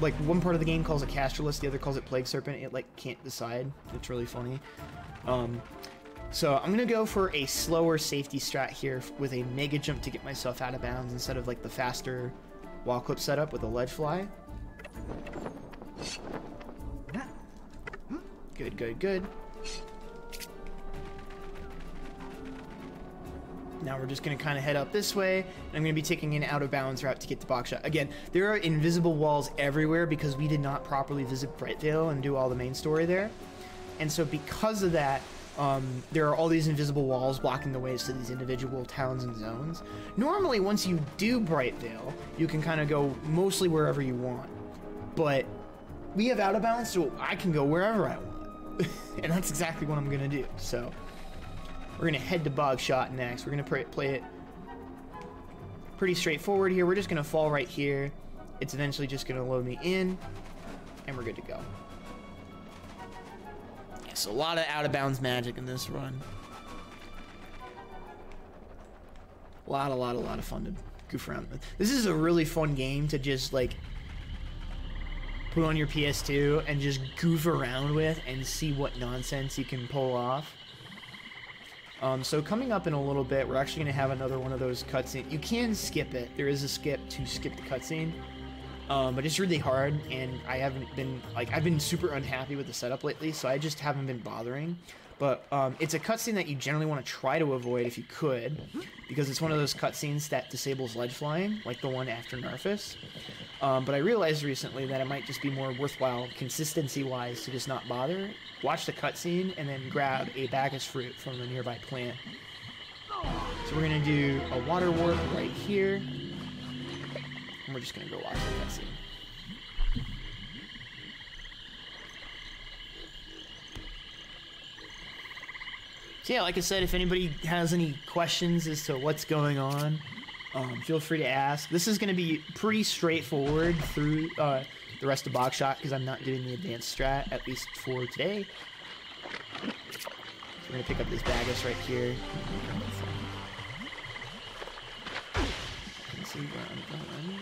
like one part of the game calls it Castralis, the other calls it Plague Serpent. It like can't decide. It's really funny. So I'm gonna go for a slower safety strat here with a mega jump to get myself out of bounds instead of like the faster wall clip setup with a ledge fly. Good, good, good. Now we're just going to kind of head up this way, and I'm going to be taking an out-of-bounds route to get to Bogshot. Again, there are invisible walls everywhere because we did not properly visit Brightvale and do all the main story there. And so because of that, there are all these invisible walls blocking the ways to these individual towns and zones. Normally, once you do Brightvale, you can kind of go mostly wherever you want. But we have out-of-bounds, so I can go wherever I want. And that's exactly what I'm going to do. So we're going to head to Bogshot next. We're going to play it pretty straightforward here. We're just going to fall right here. It's eventually just going to load me in, and we're good to go. Yeah, so a lot of out-of-bounds magic in this run. A lot of fun to goof around with. This is a really fun game to just, like, put on your PS2 and just goof around with and see what nonsense you can pull off. So coming up in a little bit, we're actually going to have another one of those cutscenes. You can skip it. There is a skip to skip the cutscene. But it's really hard, and I haven't been, like, I've been super unhappy with the setup lately, so I just haven't been bothering. But it's a cutscene that you generally want to try to avoid if you could, because it's one of those cutscenes that disables ledge flying, like the one after Narfus. But I realized recently that it might just be more worthwhile, consistency-wise, to just not bother, watch the cutscene, and then grab a Bacchus fruit from a nearby plant. So we're gonna do a water warp right here. And we're just gonna go watch the cutscene. So yeah, like I said, if anybody has any questions as to what's going on, feel free to ask. This is going to be pretty straightforward through the rest of Boxshot because I'm not doing the advanced strat, at least for today. So we're going to pick up this Bagus right here. Can see where I'm going.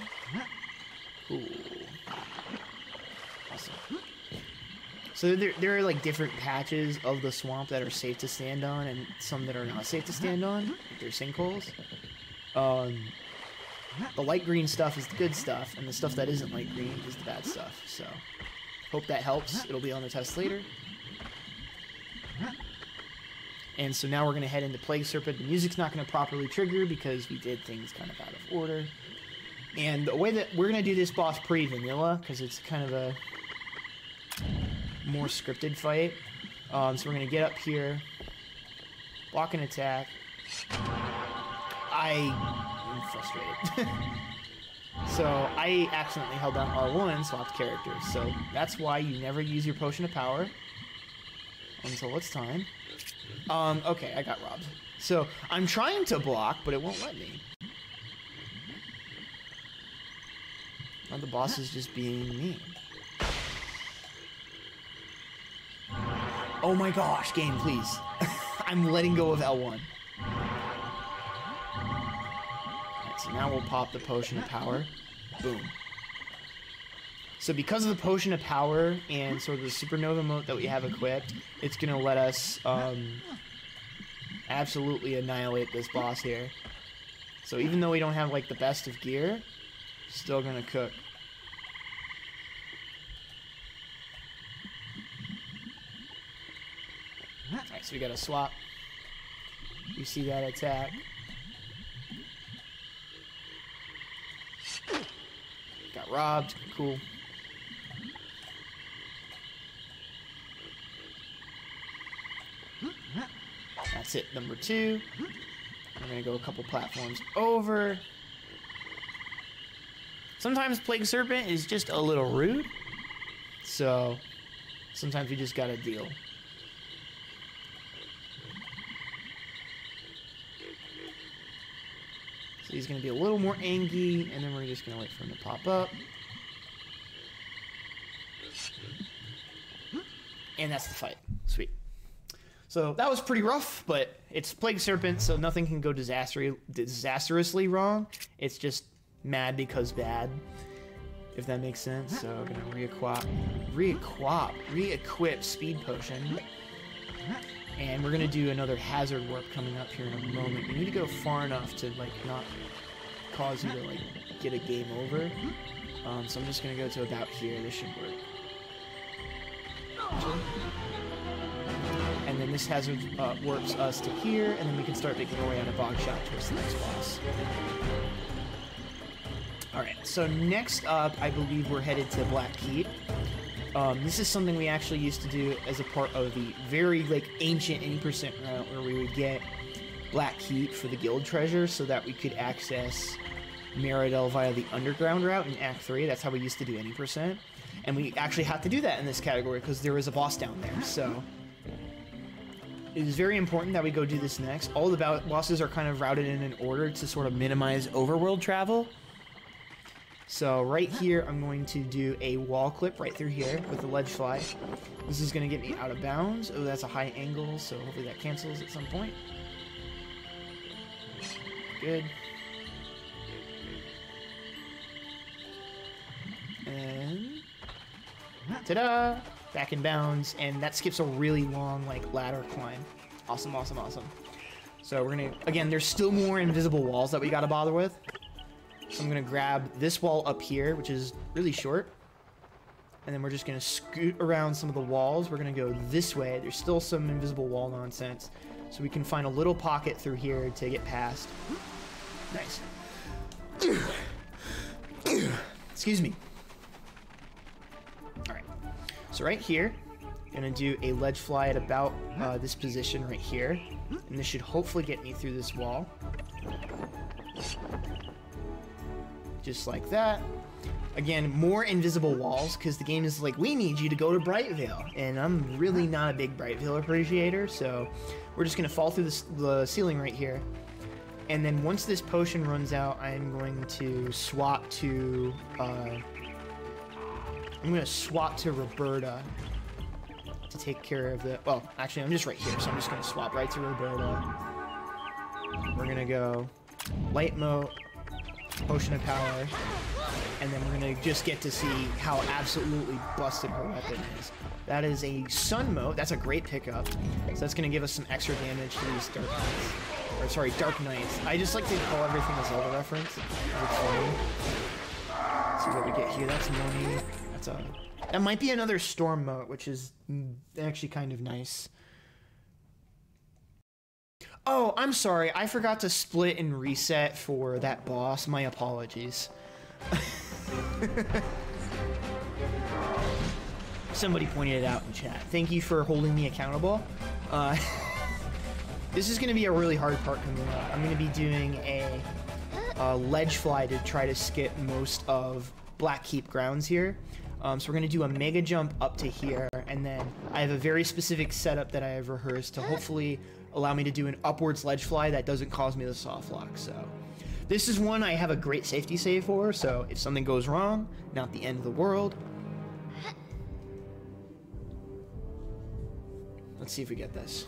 Cool. Awesome. So there are like different patches of the swamp that are safe to stand on and some that are not safe to stand on. Like there's sinkholes. The light green stuff is the good stuff, and the stuff that isn't light green is the bad stuff. So hope that helps. It'll be on the test later. And so now we're going to head into Plague Serpent. The music's not going to properly trigger because we did things kind of out of order. And the way that we're going to do this boss pretty vanilla because it's kind of a more scripted fight. So we're going to get up here, block and attack. I'm frustrated. So I accidentally held down R1 and swapped characters. So that's why you never use your potion of power until it's time. Okay, I got robbed. So I'm trying to block, but it won't let me. Now the boss is just being mean. Oh my gosh, game, please. I'm letting go of L1. Alright, so now we'll pop the potion of power. Boom. So because of the potion of power and sort of the supernova mode that we have equipped, it's going to let us absolutely annihilate this boss here. So even though we don't have like the best of gear, still going to cook. Alright, so we got a swap. You see that attack. Got robbed. Cool. That's it, number 2. We're going to go a couple platforms over. Sometimes Plague Serpent is just a little rude. So, sometimes we just got to deal. So he's going to be a little more angry, and then we're just going to wait for him to pop up. And that's the fight. Sweet. So that was pretty rough, but it's Plague Serpent, so nothing can go disastrously wrong. It's just mad because bad, if that makes sense. So we're going to re-equip Speed Potion. And we're going to do another hazard warp coming up here in a moment. You need to go far enough to like not cause you to like get a game over. So I'm just going to go to about here. This should work. And then this hazard warps us to here, and then we can start making our way out of Boxshot towards the next boss. Alright, so next up, I believe we're headed to Black Keep. This is something we actually used to do as a part of the very like ancient 80% route where we would get Black Keep for the guild treasure so that we could access Meridel via the underground route in Act 3. That's how we used to do 80%. And we actually have to do that in this category because there is a boss down there, so it is very important that we go do this next. All the bosses are kind of routed in an order to sort of minimize overworld travel. So right here, I'm going to do a wall clip right through here with the ledge fly. This is going to get me out of bounds. Oh, that's a high angle, so hopefully that cancels at some point. Good. And ta-da! Back in bounds, and that skips a really long like ladder climb. Awesome, awesome, awesome. So we're gonna, again, there's still more invisible walls that we gotta bother with. So I'm gonna grab this wall up here, which is really short, and then we're just gonna scoot around some of the walls. We're gonna go this way. There's still some invisible wall nonsense, so we can find a little pocket through here to get past. Nice. Excuse me. Alright, so right here, Gonna do a ledge fly at about this position right here, and this should hopefully get me through this wall. Just like that. Again, more invisible walls, because the game is like, we need you to go to Brightvale, and I'm really not a big Brightvale appreciator, so we're just gonna fall through the ceiling right here. And then once this potion runs out, I'm going to swap to Roberta to take care of the... Well, actually, I'm just right here, so I'm just going to swap right to Roberta. We're going to go Light Moat, Potion of Power, and then we're going to just get to see how absolutely busted her weapon is. That is a Sun Moat. That's a great pickup. So that's going to give us some extra damage to these Dark Knights. Or, sorry, Dark Knights. I just like to call everything a Zelda reference. It's funny. Let's see what we get here. That's money. That's a... That might be another Storm Moat, which is actually kind of nice. Oh, I'm sorry. I forgot to split and reset for that boss. My apologies. Somebody pointed it out in chat. Thank you for holding me accountable. This is going to be a really hard part coming up. I'm going to be doing a ledge fly to try to skip most of Black Keep grounds here. So we're going to do a mega jump up to here, and then I have a very specific setup that I have rehearsed to hopefully allow me to do an upwards ledge fly that doesn't cause me the soft lock. So this is one I have a great safety save for, so if something goes wrong, not the end of the world. Let's see if we get this.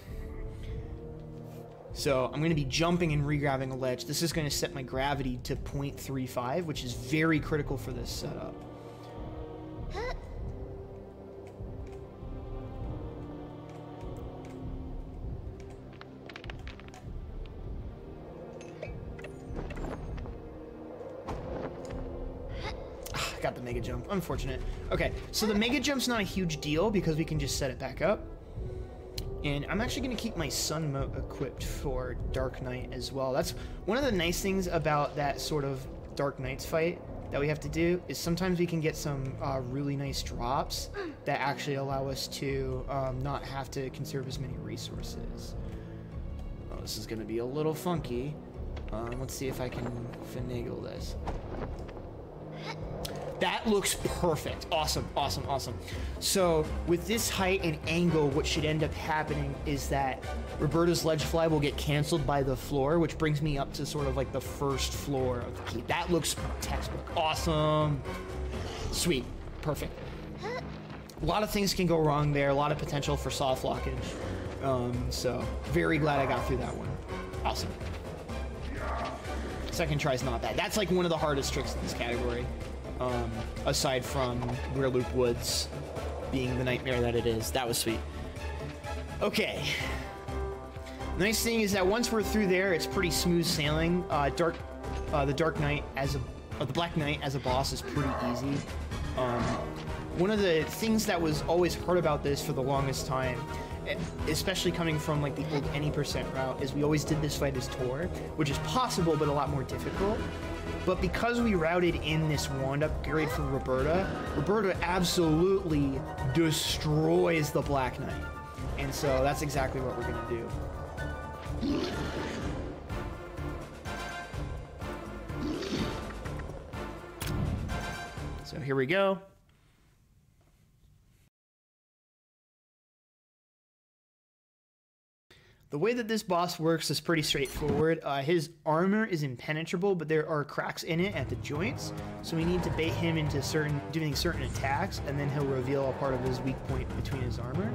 So I'm going to be jumping and re-grabbing a ledge. This is going to set my gravity to 0.35, which is very critical for this setup. Got the mega jump. Unfortunate. Okay, so the mega jump's not a huge deal because we can just set it back up. And I'm actually going to keep my Sun Moat equipped for Dark Knight as well. That's one of the nice things about that sort of Dark Knights fight that we have to do, is sometimes we can get some really nice drops that actually allow us to not have to conserve as many resources. Oh, this is going to be a little funky. Let's see if I can finagle this. That looks perfect. Awesome, awesome, awesome. So with this height and angle, what should end up happening is that Roberta's ledge fly will get canceled by the floor, which brings me up to sort of like the first floor of the keep. That looks textbook. Awesome. Sweet. Perfect. A lot of things can go wrong there. A lot of potential for soft lockage. So very glad I got through that one. Awesome. Second try's not bad. That's like one of the hardest tricks in this category. Aside from Weirloop Woods being the nightmare that it is. That was sweet. Okay. Nice thing is that once we're through there, it's pretty smooth sailing. The Dark Knight as the Black Knight as a boss is pretty easy. One of the things that was always hard about this for the longest time, especially coming from like the old any percent route, is we always did this fight as Tor, which is possible but a lot more difficult. But because we routed in this wand upgrade for Roberta, Roberta absolutely destroys the Black Knight. And so that's exactly what we're going to do. So here we go. The way that this boss works is pretty straightforward. His armor is impenetrable, but there are cracks in it at the joints. So we need to bait him into doing certain attacks, and then he'll reveal a part of his weak point between his armor.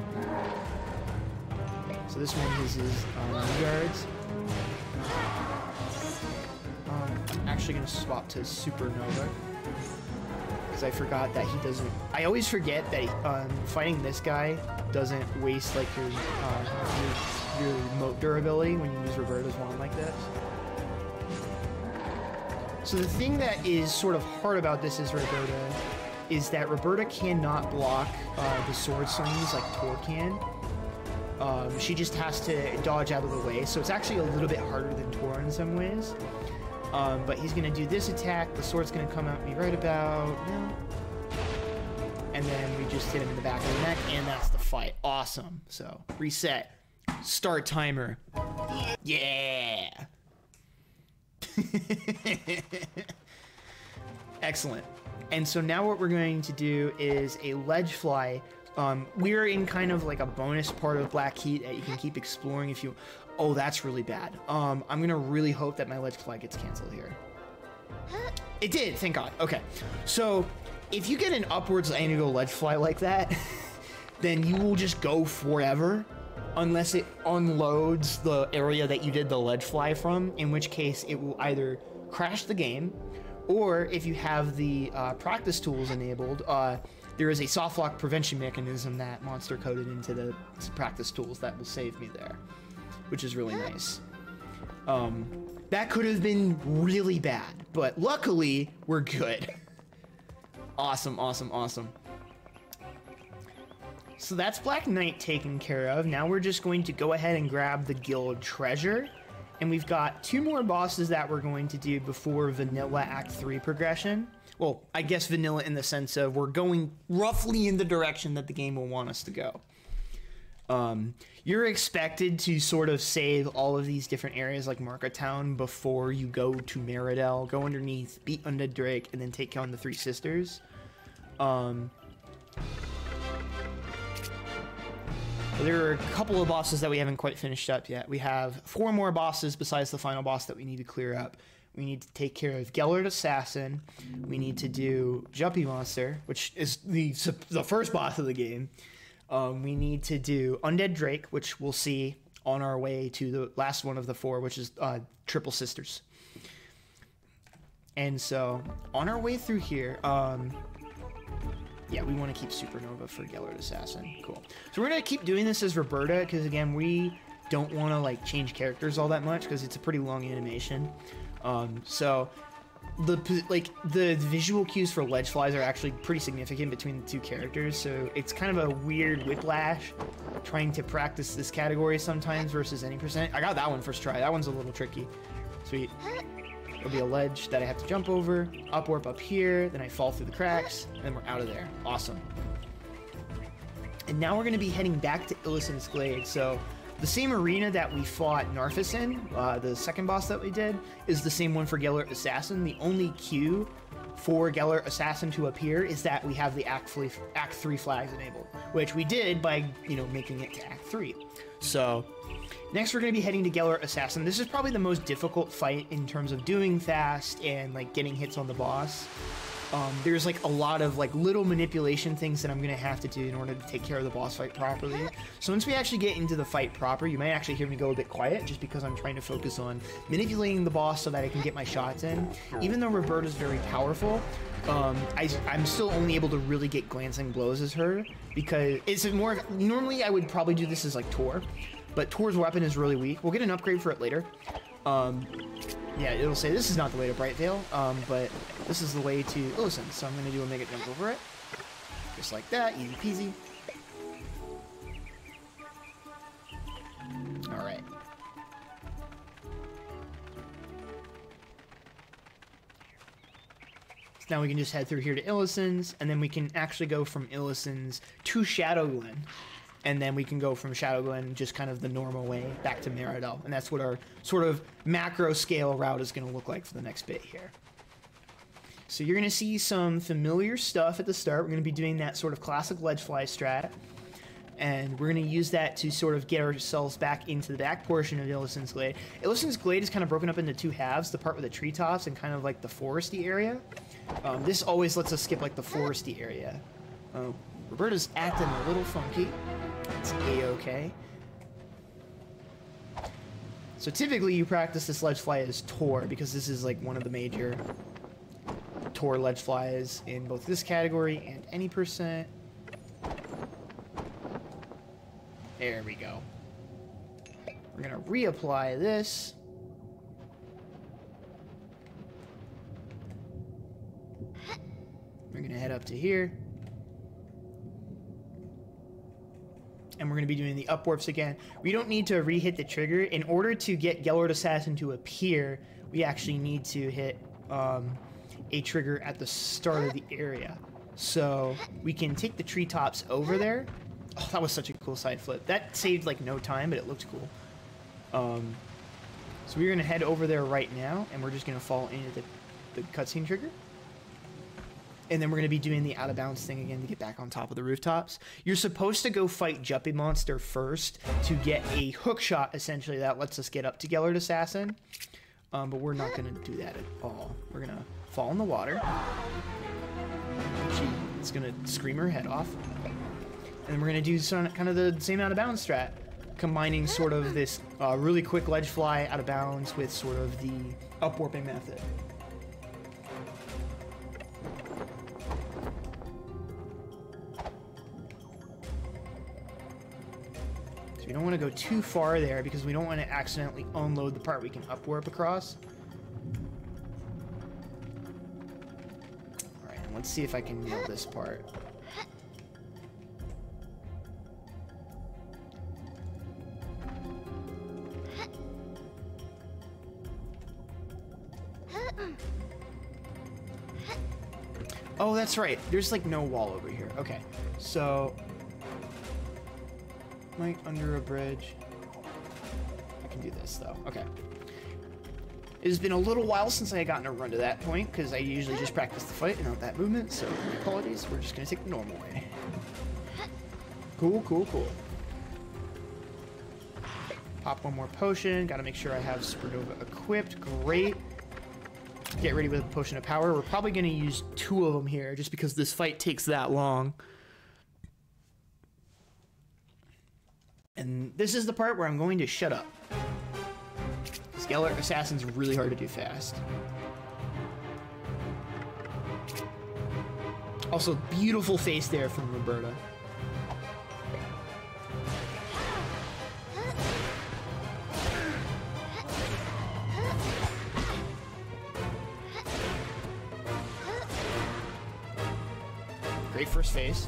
So this one is his guards. I'm actually going to swap to Supernova, because I forgot that he doesn't... I always forget that fighting this guy doesn't waste like your moat durability when you use Roberta's wand like this. So the thing that is sort of hard about this is that Roberta cannot block the sword swings like Tor can. She just has to dodge out of the way, so it's actually a little bit harder than Tor in some ways. But he's going to do this attack, the sword's going to come at me right about now. and then we just hit him in the back of the neck, and that's the fight. Awesome. So, reset. Start timer. Yeah! Excellent. And so now what we're going to do is a ledge fly. We're in kind of like a bonus part of Black Heat that you can keep exploring if you... Oh, that's really bad. I'm gonna really hope that my ledge fly gets canceled here. It did, thank God. Okay, so if you get an upwards angle ledge fly like that, then you will just go forever unless it unloads the area that you did the ledge fly from, in which case it will either crash the game, or if you have the practice tools enabled, there is a soft lock prevention mechanism that Monster coded into the practice tools that will save me there, which is really nice. That could have been really bad, but luckily, we're good. Awesome, awesome, awesome. So that's Black Knight taken care of. Now we're just going to go ahead and grab the guild treasure. And we've got 2 more bosses that we're going to do before Vanilla Act 3 progression. Well, I guess vanilla in the sense of we're going roughly in the direction that the game will want us to go. You're expected to sort of save all of these different areas like Market-Town before you go to Meridel, go underneath, beat Undead Drake, and then take on the 3 sisters. There are a couple of bosses that we haven't quite finished up yet. We have 4 more bosses besides the final boss that we need to clear up. We need to take care of Gellert Assassin. We need to do Jumpy Monster, which is the first boss of the game. We need to do Undead Drake, which we'll see on our way to the last one of the 4, which is Triple Sisters. And so, on our way through here, yeah, we want to keep Supernova for Gellert Assassin. Cool. So we're going to keep doing this as Roberta, because again, we don't want to like change characters all that much, because it's a pretty long animation. So the visual cues for ledge flies are actually pretty significant between the 2 characters, so it's kind of a weird whiplash trying to practice this category sometimes versus any percent. I got that one first try. That one's a little tricky. Sweet. There'll be a ledge that I have to jump over, up warp up here, then I fall through the cracks, and we're out of there. Awesome. And now we're going to be heading back to Illisen's Glade. So the same arena that we fought Narfus in, the second boss that we did, is the same one for Gellert Assassin. The only cue for Gellert Assassin to appear is that we have the Act 3 flags enabled, which we did by, you know, making it to Act 3. So next we're going to be heading to Gellert Assassin. This is probably the most difficult fight in terms of doing fast and like getting hits on the boss. There's like a lot of like little manipulation things that I'm going to have to do in order to take care of the boss fight properly. So once we actually get into the fight proper, you might actually hear me go a bit quiet just because I'm trying to focus on manipulating the boss so that I can get my shots in. Even though Roberta's very powerful, I'm still only able to really get glancing blows as her because it's more... Normally I would probably do this as like Tor, but Tor's weapon is really weak. We'll get an upgrade for it later. Yeah, it'll say this is not the way to Brightvale, but this is the way to Illison. So I'm going to do a mega jump over it. Just like that, easy peasy. Alright. So now we can just head through here to Illison's, and then we can actually go from Illison's to Shadow Glen. And then we can go from Shadow Glen just kind of the normal way back to Meridel. And that's what our sort of macro scale route is going to look like for the next bit here. So you're going to see some familiar stuff at the start. We're going to be doing that sort of classic ledge fly strat. And we're going to use that to sort of get ourselves back into the back portion of Illisen's Glade. Illisen's Glade is kind of broken up into 2 halves, the part with the treetops and kind of like the foresty area. This always lets us skip like the foresty area. Roberta's acting a little funky. It's a-okay. So typically you practice this ledge fly as Tor because this is like one of the major Tor ledge flies in both this category and any percent. There we go. We're gonna reapply this. We're gonna head up to here. And we're going to be doing the upwarps again. We don't need to re-hit the trigger. In order to get Gellert Assassin to appear, we actually need to hit a trigger at the start of the area. So we can take the treetops over there. Oh, that was such a cool side flip. That saved like no time, but it looked cool. So we're gonna head over there right now, and we're just gonna fall into the cutscene trigger. And then we're gonna be doing the out of bounds thing again to get back on top of the rooftops. You're supposed to go fight Juppy Monster first to get a hook shot, essentially, that lets us get up to Gellert Assassin. But we're not gonna do that at all. We're gonna fall in the water. It's gonna scream her head off. And then we're gonna do some kind of the same out of bounds strat, combining sort of this really quick ledge fly out of bounds with sort of the upwarping method. So we don't want to go too far there because we don't want to accidentally unload the part we can upwarp across. Alright, and let's see if I can nail this part. Oh, that's right. There's like no wall over here. Okay, so like under a bridge. I can do this though. Okay. It's been a little while since I had gotten a run to that point because I usually just practice the fight and not that movement. So my apologies. We're just gonna take the normal way. Cool, cool, cool. Pop one more potion. Got to make sure I have Supernova equipped. Great. Get ready with a potion of power. We're probably going to use 2 of them here just because this fight takes that long. And this is the part where I'm going to shut up. Gellert Assassin's really hard to do fast. Also, beautiful face there from Roberta. Great first phase.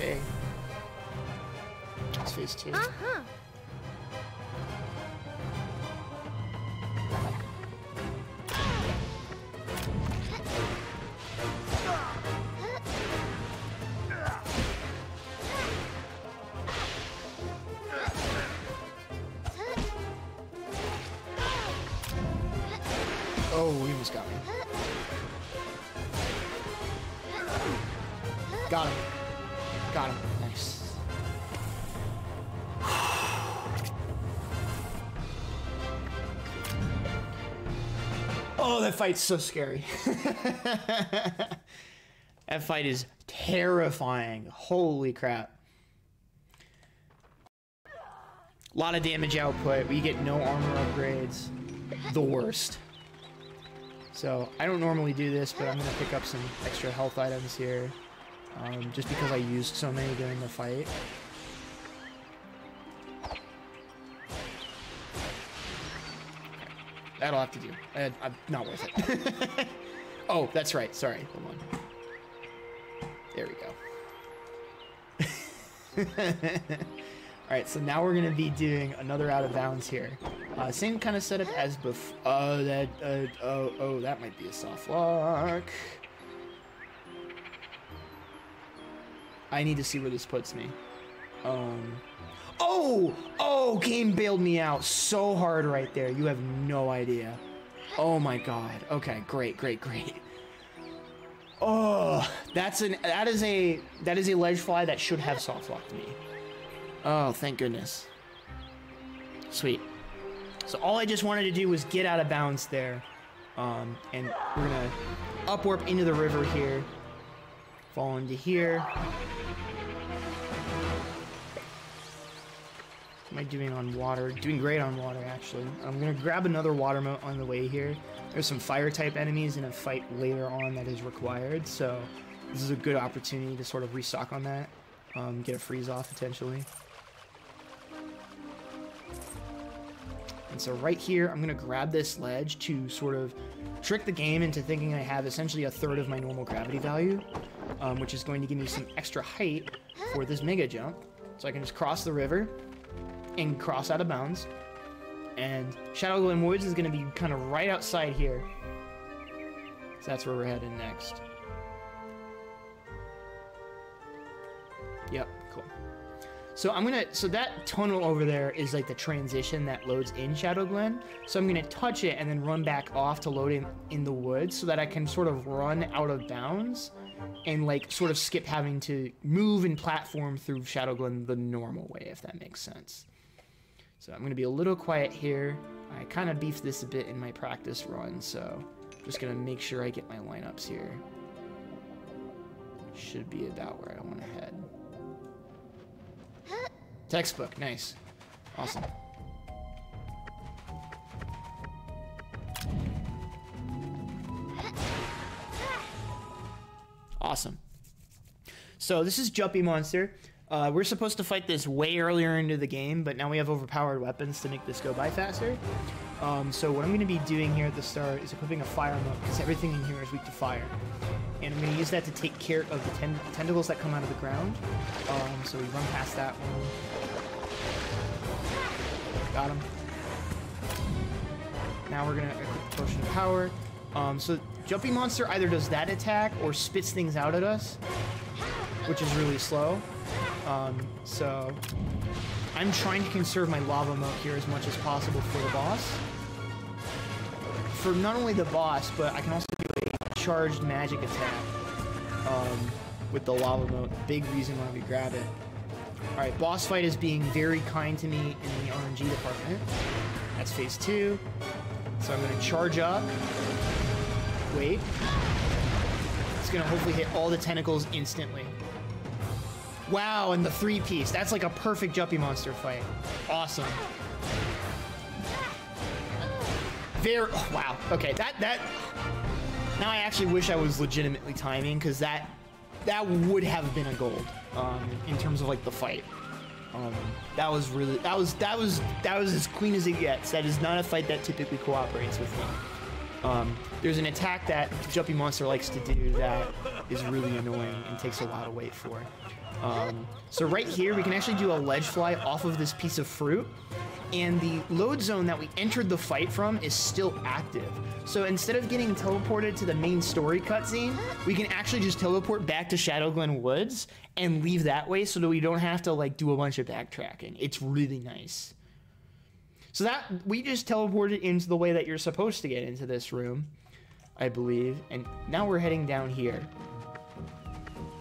Okay. It's phase 2. Oh, he almost got me. Got him. Got him. Nice. Oh, that fight's so scary. That fight is terrifying. Holy crap. A lot of damage output. We get no armor upgrades. The worst. So, I don't normally do this, but I'm going to pick up some extra health items here. Just because I used so many during the fight. That'll have to do. Not worth it. Oh, that's right. Sorry. Hold on. There we go. Alright, so now we're going to be doing another out of bounds here. Same kind of setup as before. Oh, that might be a soft lock. I need to see where this puts me. Oh, game bailed me out so hard right there. You have no idea. Oh my god. Okay, great. Oh, that is a ledge fly that should have soft locked me. Oh, thank goodness. Sweet. So all I just wanted to do was get out of bounds there. And we're gonna... up warp into the river here. Fall into here. What am I doing on water? Doing great on water, actually. I'm going to grab another water moat on the way here. There's some fire-type enemies in a fight later on that is required, so this is a good opportunity to sort of restock on that. Get a freeze-off, potentially. And so right here, I'm going to grab this ledge to sort of trick the game into thinking I have essentially a third of my normal gravity value, which is going to give me some extra height for this mega jump. So I can just cross the river and cross out of bounds. And Shadowglen Woods is going to be kind of right outside here. So that's where we're heading next. Yep, cool. So so that tunnel over there is like the transition that loads in Shadowglen. So I'm gonna touch it and then run back off to load in the woods so that I can sort of run out of bounds and like sort of skip having to move and platform through Shadowglen the normal way, if that makes sense. So I'm gonna be a little quiet here. I kind of beefed this a bit in my practice run, so I'm just gonna make sure I get my lineups here. Should be about where I wanna head. Textbook, nice. Awesome. Awesome. So this is Jumpy Monster. We're supposed to fight this way earlier into the game, but now we have overpowered weapons to make this go by faster. So what I'm going to be doing here at the start is equipping a fire moat, because everything in here is weak to fire. And I'm going to use that to take care of the tentacles that come out of the ground. So we run past that one. Got him. Now we're going to equip Potion of Power. So Jumpy Monster either does that attack or spits things out at us, which is really slow. So I'm trying to conserve my lava moat here as much as possible for the boss. For not only the boss, but I can also do a charged magic attack with the lava moat. Big reason why we grab it. Alright, boss fight is being very kind to me in the RNG department. That's phase 2. So I'm going to charge up. Wait. It's going to hopefully hit all the tentacles instantly. Wow, and the 3-piece. That's like a perfect Jumpy Monster fight. Awesome. Very, oh, wow. Okay, that now I actually wish I was legitimately timing, because that would have been a gold in terms of like the fight. That was really, that was as clean as it gets. That is not a fight that typically cooperates with me. There's an attack that Jumpy Monster likes to do that is really annoying and takes a lot of weight for. So right here, we can actually do a ledge fly off of this piece of fruit, and the load zone that we entered the fight from is still active. So instead of getting teleported to the main story cutscene, we can actually just teleport back to Shadowglen Woods and leave that way so that we don't have to like do a bunch of backtracking. It's really nice. So that we just teleported into the way that you're supposed to get into this room, I believe, and now we're heading down here.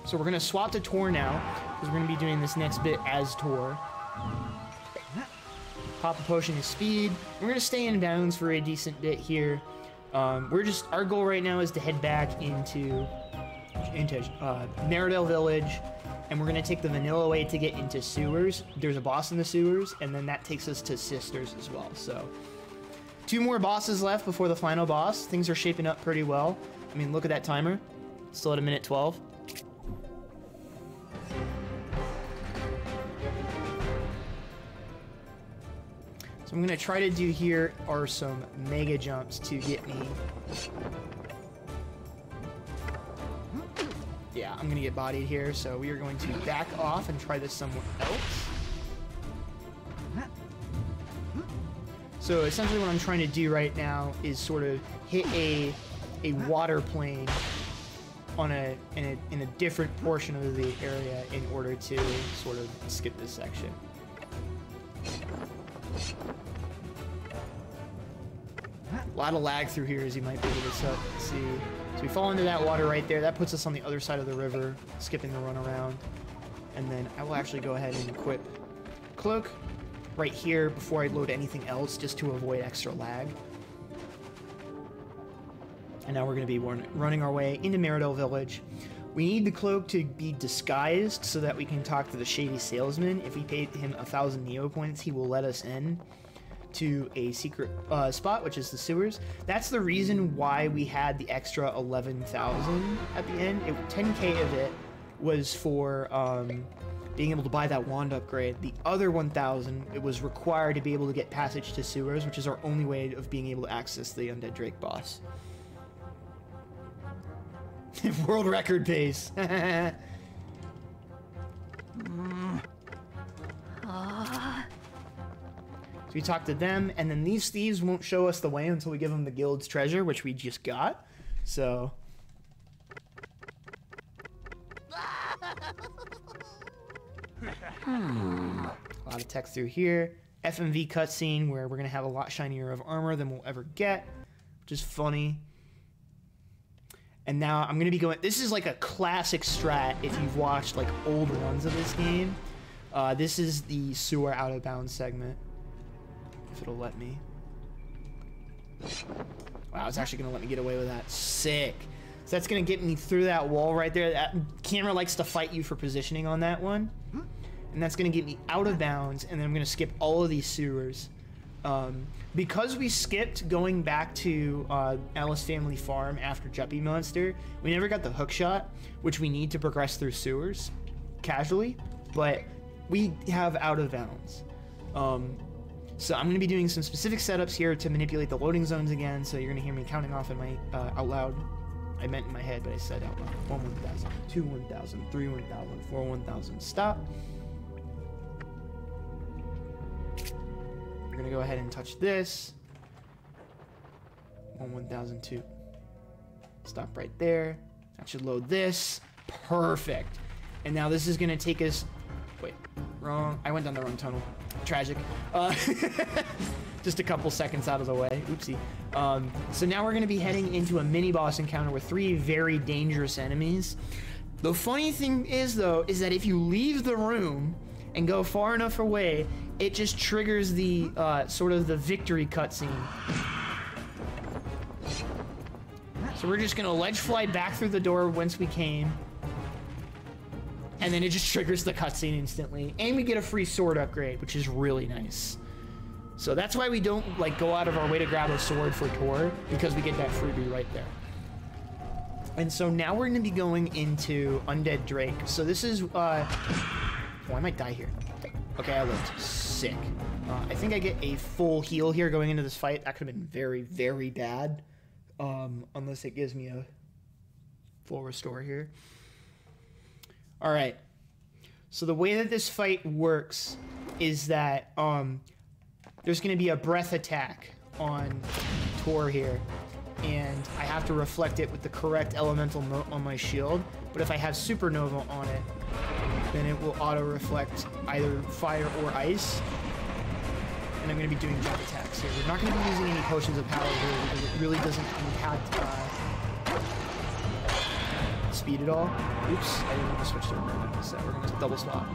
So we're gonna swap to Tor now, because we're gonna be doing this next bit as Tor. Pop a potion of speed. We're gonna stay in bounds for a decent bit here. Our goal right now is to head back into Meridell Village, and we're gonna take the vanilla way to get into sewers. There's a boss in the sewers, and then that takes us to Sisters as well. So 2 more bosses left before the final boss. Things are shaping up pretty well. I mean, look at that timer. Still at 1:12. So I'm going to try to do here are some mega jumps to get me. Yeah, I'm going to get bodied here, so we are going to back off and try this somewhere else. So essentially what I'm trying to do right now is sort of hit a water plane on in a different portion of the area in order to sort of skip this section. A lot of lag through here, as you might be able to see. So we fall into that water right there. That puts us on the other side of the river, skipping the run around. And then I will actually go ahead and equip Cloak right here before I load anything else, just to avoid extra lag. And now we're going to be running our way into Meridell Village. We need the cloak to be disguised so that we can talk to the shady salesman. If we paid him 1,000 Neo points, he will let us in to a secret spot, which is the sewers. That's the reason why we had the extra 11,000 at the end. 10k of it was for being able to buy that wand upgrade. The other 1,000, it was required to be able to get passage to sewers, which is our only way of being able to access the Undead Drake boss. World record pace. So we talk to them, and then these thieves won't show us the way until we give them the guild's treasure, which we just got. So a lot of text through here. FMV cutscene where we're gonna have a lot shinier of armor than we'll ever get, which is funny. And now I'm gonna be going. This is like a classic strat if you've watched like old runs of this game. This is the sewer out of bounds segment. If it'll let me. Wow, it's actually gonna let me get away with that. Sick. So that's gonna get me through that wall right there. That camera likes to fight you for positioning on that one. And that's gonna get me out of bounds, and then I'm gonna skip all of these sewers. Because we skipped going back to Alice Family Farm after Juppie Monster, we never got the hook shot, which we need to progress through sewers casually, but we have out of bounds. So I'm going to be doing some specific setups here to manipulate the loading zones again, so you're going to hear me counting off in my out loud. I meant in my head, but I said out loud. 1 1,000, 2 1,000, 3 1,000, 4 1,000. Stop. We're gonna go ahead and touch this. 1 1,002. Stop right there. That should load this. Perfect. And now this is gonna take us. Wait, wrong. I went down the wrong tunnel. Tragic. Just a couple seconds out of the way. Oopsie. So now we're gonna be heading into a mini boss encounter with 3 very dangerous enemies. The funny thing is, though, is that if you leave the room and go far enough away, it just triggers the sort of the victory cutscene. So we're just gonna ledge fly back through the door whence we came, and then it just triggers the cutscene instantly, and we get a free sword upgrade, which is really nice. So that's why we don't like go out of our way to grab a sword for Tor, because we get that freebie right there. And so now we're gonna be going into Undead Drake. So this is oh, I might die here. Okay, I lived. Sick. I think I get a full heal here going into this fight. That could have been very, very bad. Unless it gives me a full restore here. Alright. So the way that this fight works is that there's going to be a breath attack on Tor here. And I have to reflect it with the correct elemental note on my shield. But if I have Supernova on it, then it will auto-reflect either fire or ice. And I'm going to be doing jump attacks here. We're not going to be using any potions of power here because it really doesn't impact speed at all. Oops, I didn't want to switch to a set. We're going to double swap.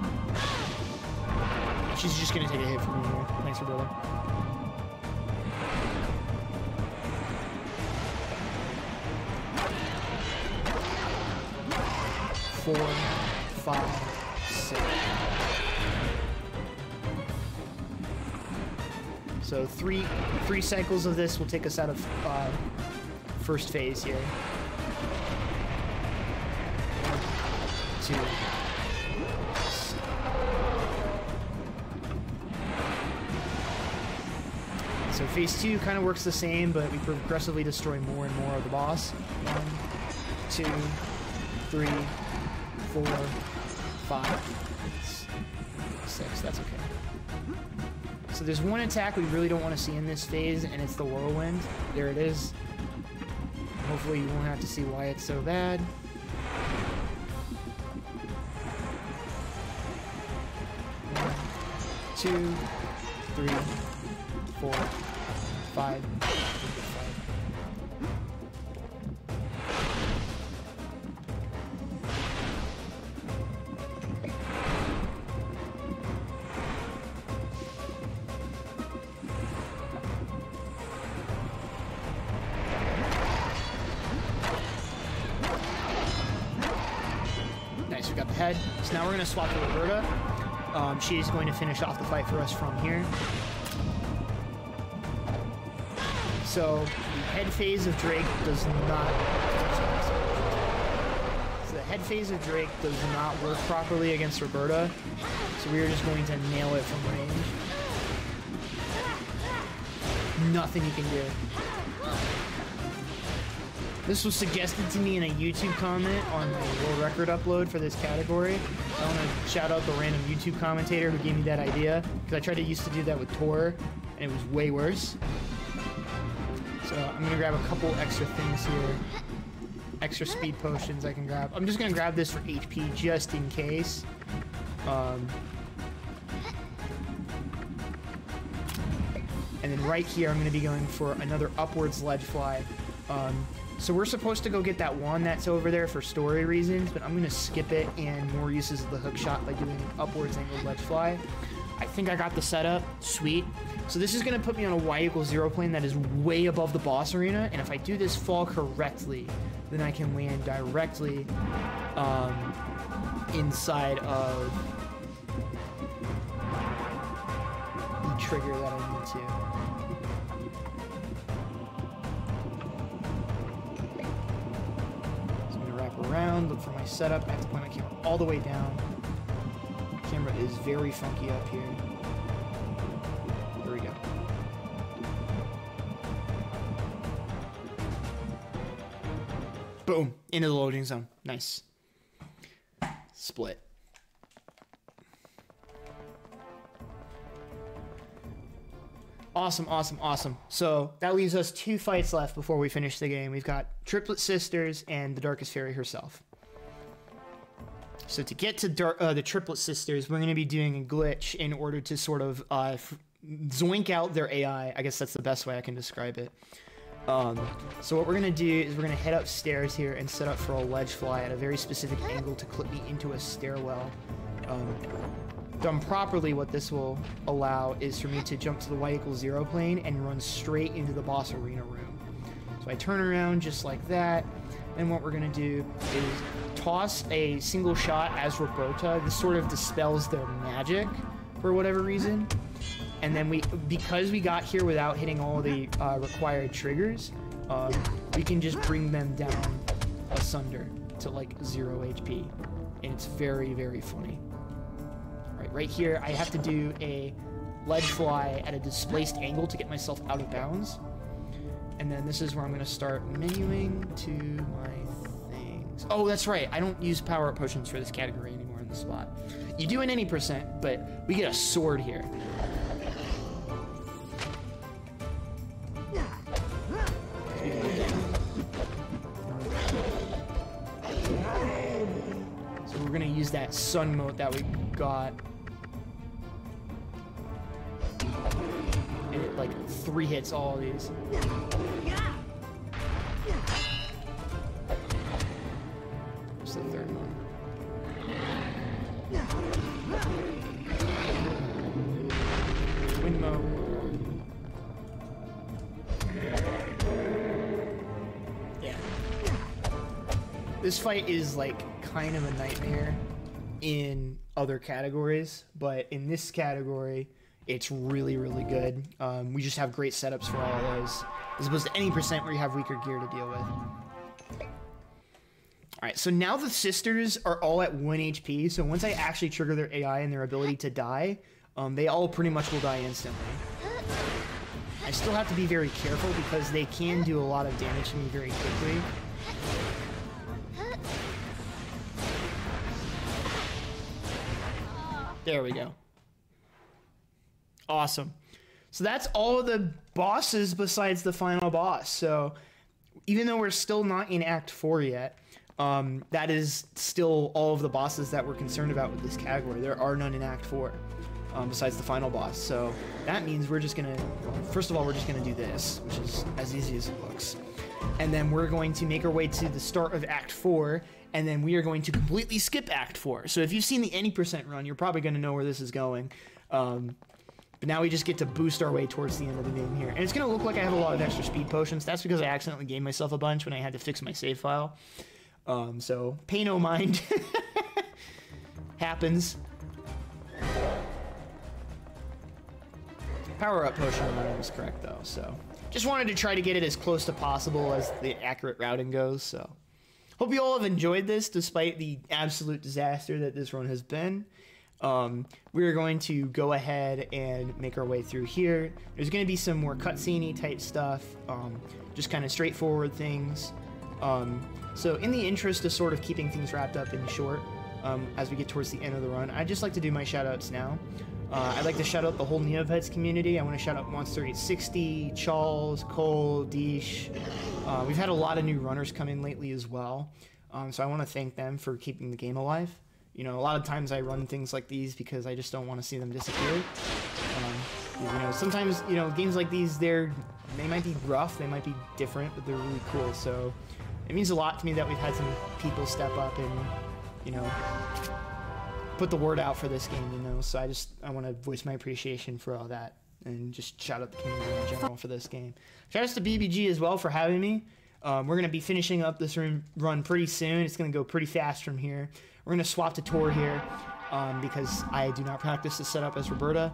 She's just going to take a hit from me here. Thanks for brother. Four, 5, 6. So three cycles of this will take us out of first phase here. 1, 2. So phase 2 kind of works the same, but we progressively destroy more and more of the boss. 1, 2, 3, 4, 5, 6. That's okay. So there's one attack we really don't want to see in this phase, and it's the whirlwind. There it is. Hopefully you won't have to see why it's so bad. One, 2, 3, 4, 5. we got the head. So now we're going to swap to Roberta. She's going to finish off the fight for us from here. So the head phase of Drake does not... So the head phase of Drake does not work properly against Roberta. So we are just going to nail it from range. Nothing you can do. This was suggested to me in a YouTube comment on my world record upload for this category. I want to shout out the random YouTube commentator who gave me that idea, because I tried to used to do that with Tor, and it was way worse. So I'm going to grab a couple extra things here. Extra speed potions I can grab. I'm just going to grab this for HP just in case. And then right here, I'm going to be going for another upwards ledge fly. So we're supposed to go get that wand that's over there for story reasons, but I'm going to skip it and more uses of the hook shot by doing an upwards angled ledge fly. I think I got the setup. Sweet. So this is going to put me on a y=0 plane that is way above the boss arena, and if I do this fall correctly, then I can land directly inside of the trigger that I need to. Around, look for my setup. I have to point my camera all the way down. The camera is very funky up here. There we go. Boom! Into the loading zone. Nice. Split. Awesome, awesome, awesome. So that leaves us 2 fights left before we finish the game. We've got Triplet Sisters and the Darkest Faerie herself. So to get to the Triplet Sisters, we're going to be doing a glitch in order to sort of zoink out their AI. I guess that's the best way I can describe it. So what we're going to do is we're going to head upstairs here and set up for a ledge fly at a very specific angle to clip me into a stairwell. Done properly, what this will allow is for me to jump to the y=0 plane and run straight into the boss arena room. So I turn around just like that, and what we're going to do is toss a single shot as Roberta. This sort of dispels their magic for whatever reason. And then because we got here without hitting all the required triggers, we can just bring them down asunder to like 0 HP. And it's very, very funny. Right here, I have to do a ledge fly at a displaced angle to get myself out of bounds. And then this is where I'm going to start menuing to my things. Oh, that's right. I don't use power-up potions for this category anymore in the spot. You do in any percent, but we get a sword here. So we're going to use that sun mote that we got. And it like 3 hits all of these. What's the 3rd one? Windmo. Yeah. This fight is like kind of a nightmare in other categories, but in this category, it's really, really good. We just have great setups for all of those, as opposed to any percent where you have weaker gear to deal with. Alright, so now the sisters are all at 1 HP, so once I actually trigger their AI and their ability to die, they all pretty much will die instantly. I still have to be very careful because they can do a lot of damage to me very quickly. There we go. Awesome. So that's all of the bosses besides the final boss. So even though we're still not in Act 4 yet, that is still all of the bosses that we're concerned about with this category. There are none in Act 4 besides the final boss. So that means we're just going to, first of all, we're just going to do this, which is as easy as it looks. And then we're going to make our way to the start of Act 4, and then we are going to completely skip Act 4. So if you've seen the any percent run, you're probably going to know where this is going. But now we just get to boost our way towards the end of the game here. And it's going to look like I have a lot of extra speed potions. That's because I accidentally gave myself a bunch when I had to fix my save file. So pay no mind. Happens. Power-up potion running was correct, though, so... Just wanted to try to get it as close to possible as the accurate routing goes, so... Hope you all have enjoyed this, despite the absolute disaster that this run has been. We're going to go ahead and make our way through here. There's going to be some more cutscene-y type stuff, just kind of straightforward things. So in the interest of sort of keeping things wrapped up and short, as we get towards the end of the run, I'd just like to do my shout-outs now. I'd like to shout out the whole Neopets community. I want to shout out Monster860, Charles, Cole, Deesh. We've had a lot of new runners come in lately as well. So I want to thank them for keeping the game alive. You know, a lot of times I run things like these because I just don't want to see them disappear. You know, sometimes, you know, games like these, they might be rough, they might be different, but they're really cool. So it means a lot to me that we've had some people step up and, you know, put the word out for this game, you know, so I want to voice my appreciation for all that, and just shout out the community in general for this game. Shout outs to BBG as well for having me. We're going to be finishing up this run pretty soon. It's going to go pretty fast from here. We're going to swap to Tor here, because I do not practice the setup as Roberta,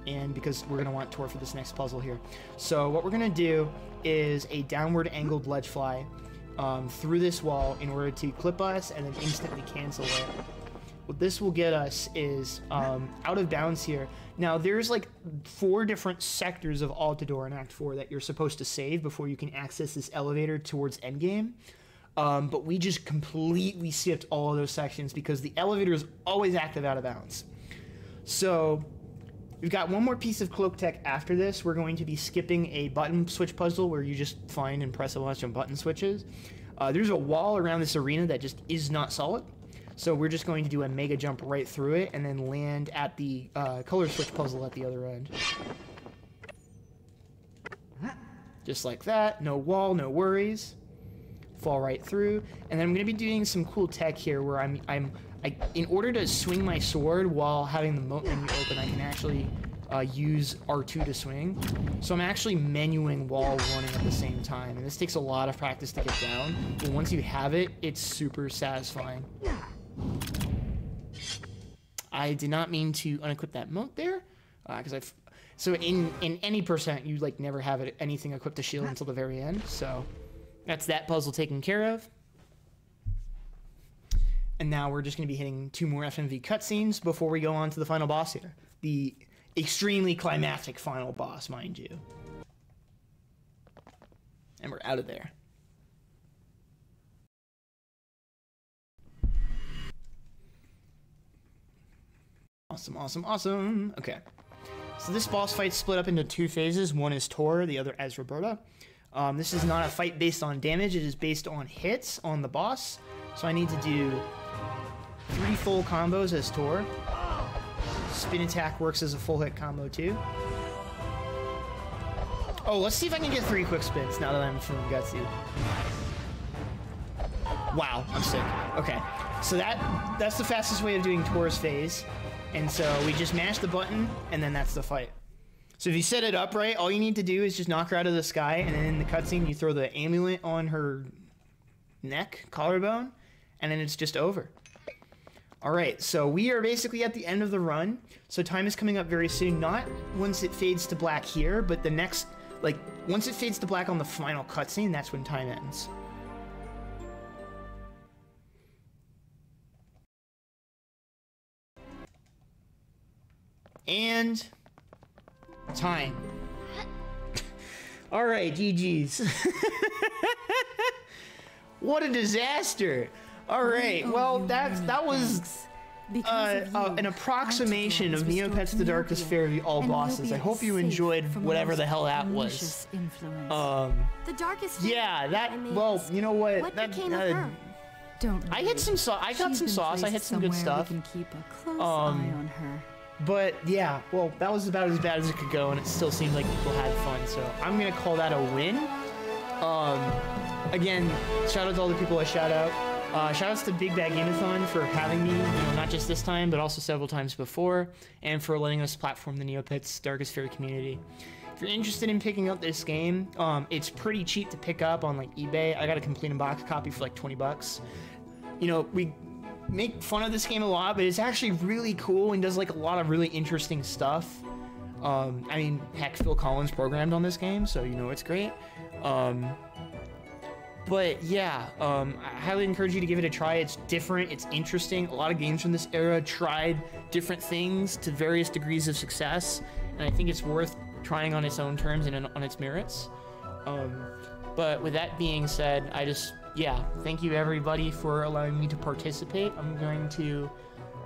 and because we're going to want Tor for this next puzzle here. So what we're going to do is a downward angled ledge fly through this wall in order to clip us and then instantly cancel it. What this will get us is out of bounds here. Now, there's like 4 different sectors of Altador in Act 4 that you're supposed to save before you can access this elevator towards endgame. But we just completely skipped all of those sections because the elevator is always active out of bounds. So we've got one more piece of cloak tech after this. We're going to be skipping a button switch puzzle where you just find and press a bunch of button switches. There's a wall around this arena that just is not solid. So we're just going to do a mega jump right through it and then land at the color switch puzzle at the other end. Just like that. No wall, no worries. Fall right through. And then I'm going to be doing some cool tech here where in order to swing my sword while having the moat menu open, I can actually use R2 to swing. So I'm actually menuing while running at the same time. And this takes a lot of practice to get down. But once you have it, it's super satisfying. I did not mean to unequip that moat there, because so in any percent you like never have anything equipped to shield until the very end. So that's that puzzle taken care of. And now we're just going to be hitting 2 more FMV cutscenes before we go on to the final boss here, the extremely climactic final boss, mind you. And we're out of there. Awesome, awesome, awesome. Okay. So this boss fight's split up into 2 phases. One is Tor, the other as Roberta. This is not a fight based on damage. It is based on hits on the boss. So I need to do 3 full combos as Tor. Spin attack works as a full hit combo too. Oh, let's see if I can get 3 quick spins now that I'm feeling gutsy. Wow, I'm sick. Okay, so that's the fastest way of doing Tor's phase. And so we just mash the button, and then that's the fight. So if you set it up right, all you need to do is just knock her out of the sky, and then in the cutscene, you throw the amulet on her neck, collarbone, and then it's just over. All right, so we are basically at the end of the run. So time is coming up very soon. Not once it fades to black here, but the next, like, once it fades to black on the final cutscene, that's when time ends. And time. All right, GG's. What a disaster. All right, well, that was an approximation of Neopets the Darkest Faerie all bosses. I hope you enjoyed whatever the hell that was. The darkest. Yeah, well, you know what? I hit some sauce. I got some sauce. I hit some good stuff. We can keep a close eye on her. But yeah, well, that was about as bad as it could go, and it still seemed like people had fun. So I'm gonna call that a win. Again, shout out to all the people I shout out. Shout outs to Big Bad Game-A-Thon for having me, you know, not just this time, but also several times before, and for letting us platform the Neopets Darkest Faerie community. If you're interested in picking up this game, it's pretty cheap to pick up on like eBay. I got a complete in box copy for like 20 bucks. You know, make fun of this game a lot, but it's actually really cool and does like a lot of really interesting stuff. I mean, heck, Phil Collins programmed on this game, so you know it's great. But yeah, I highly encourage you to give it a try. It's different, it's interesting. A lot of games from this era tried different things to various degrees of success, and I think it's worth trying on its own terms and on its merits. But with that being said, thank you everybody for allowing me to participate. I'm going to,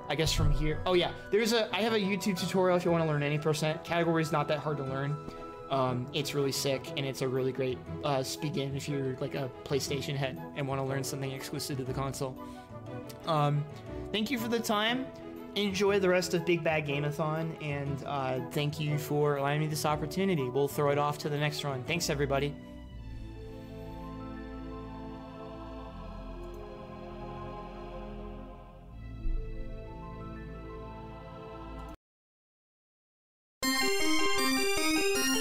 I guess from here, I have a YouTube tutorial if you want to learn any percent. Category is not that hard to learn. It's really sick, and it's a really great speed game if you're like a PlayStation head and want to learn something exclusive to the console. Thank you for the time. Enjoy the rest of Big Bad Game-A-Thon, and thank you for allowing me this opportunity. We'll throw it off to the next run. Thanks, everybody.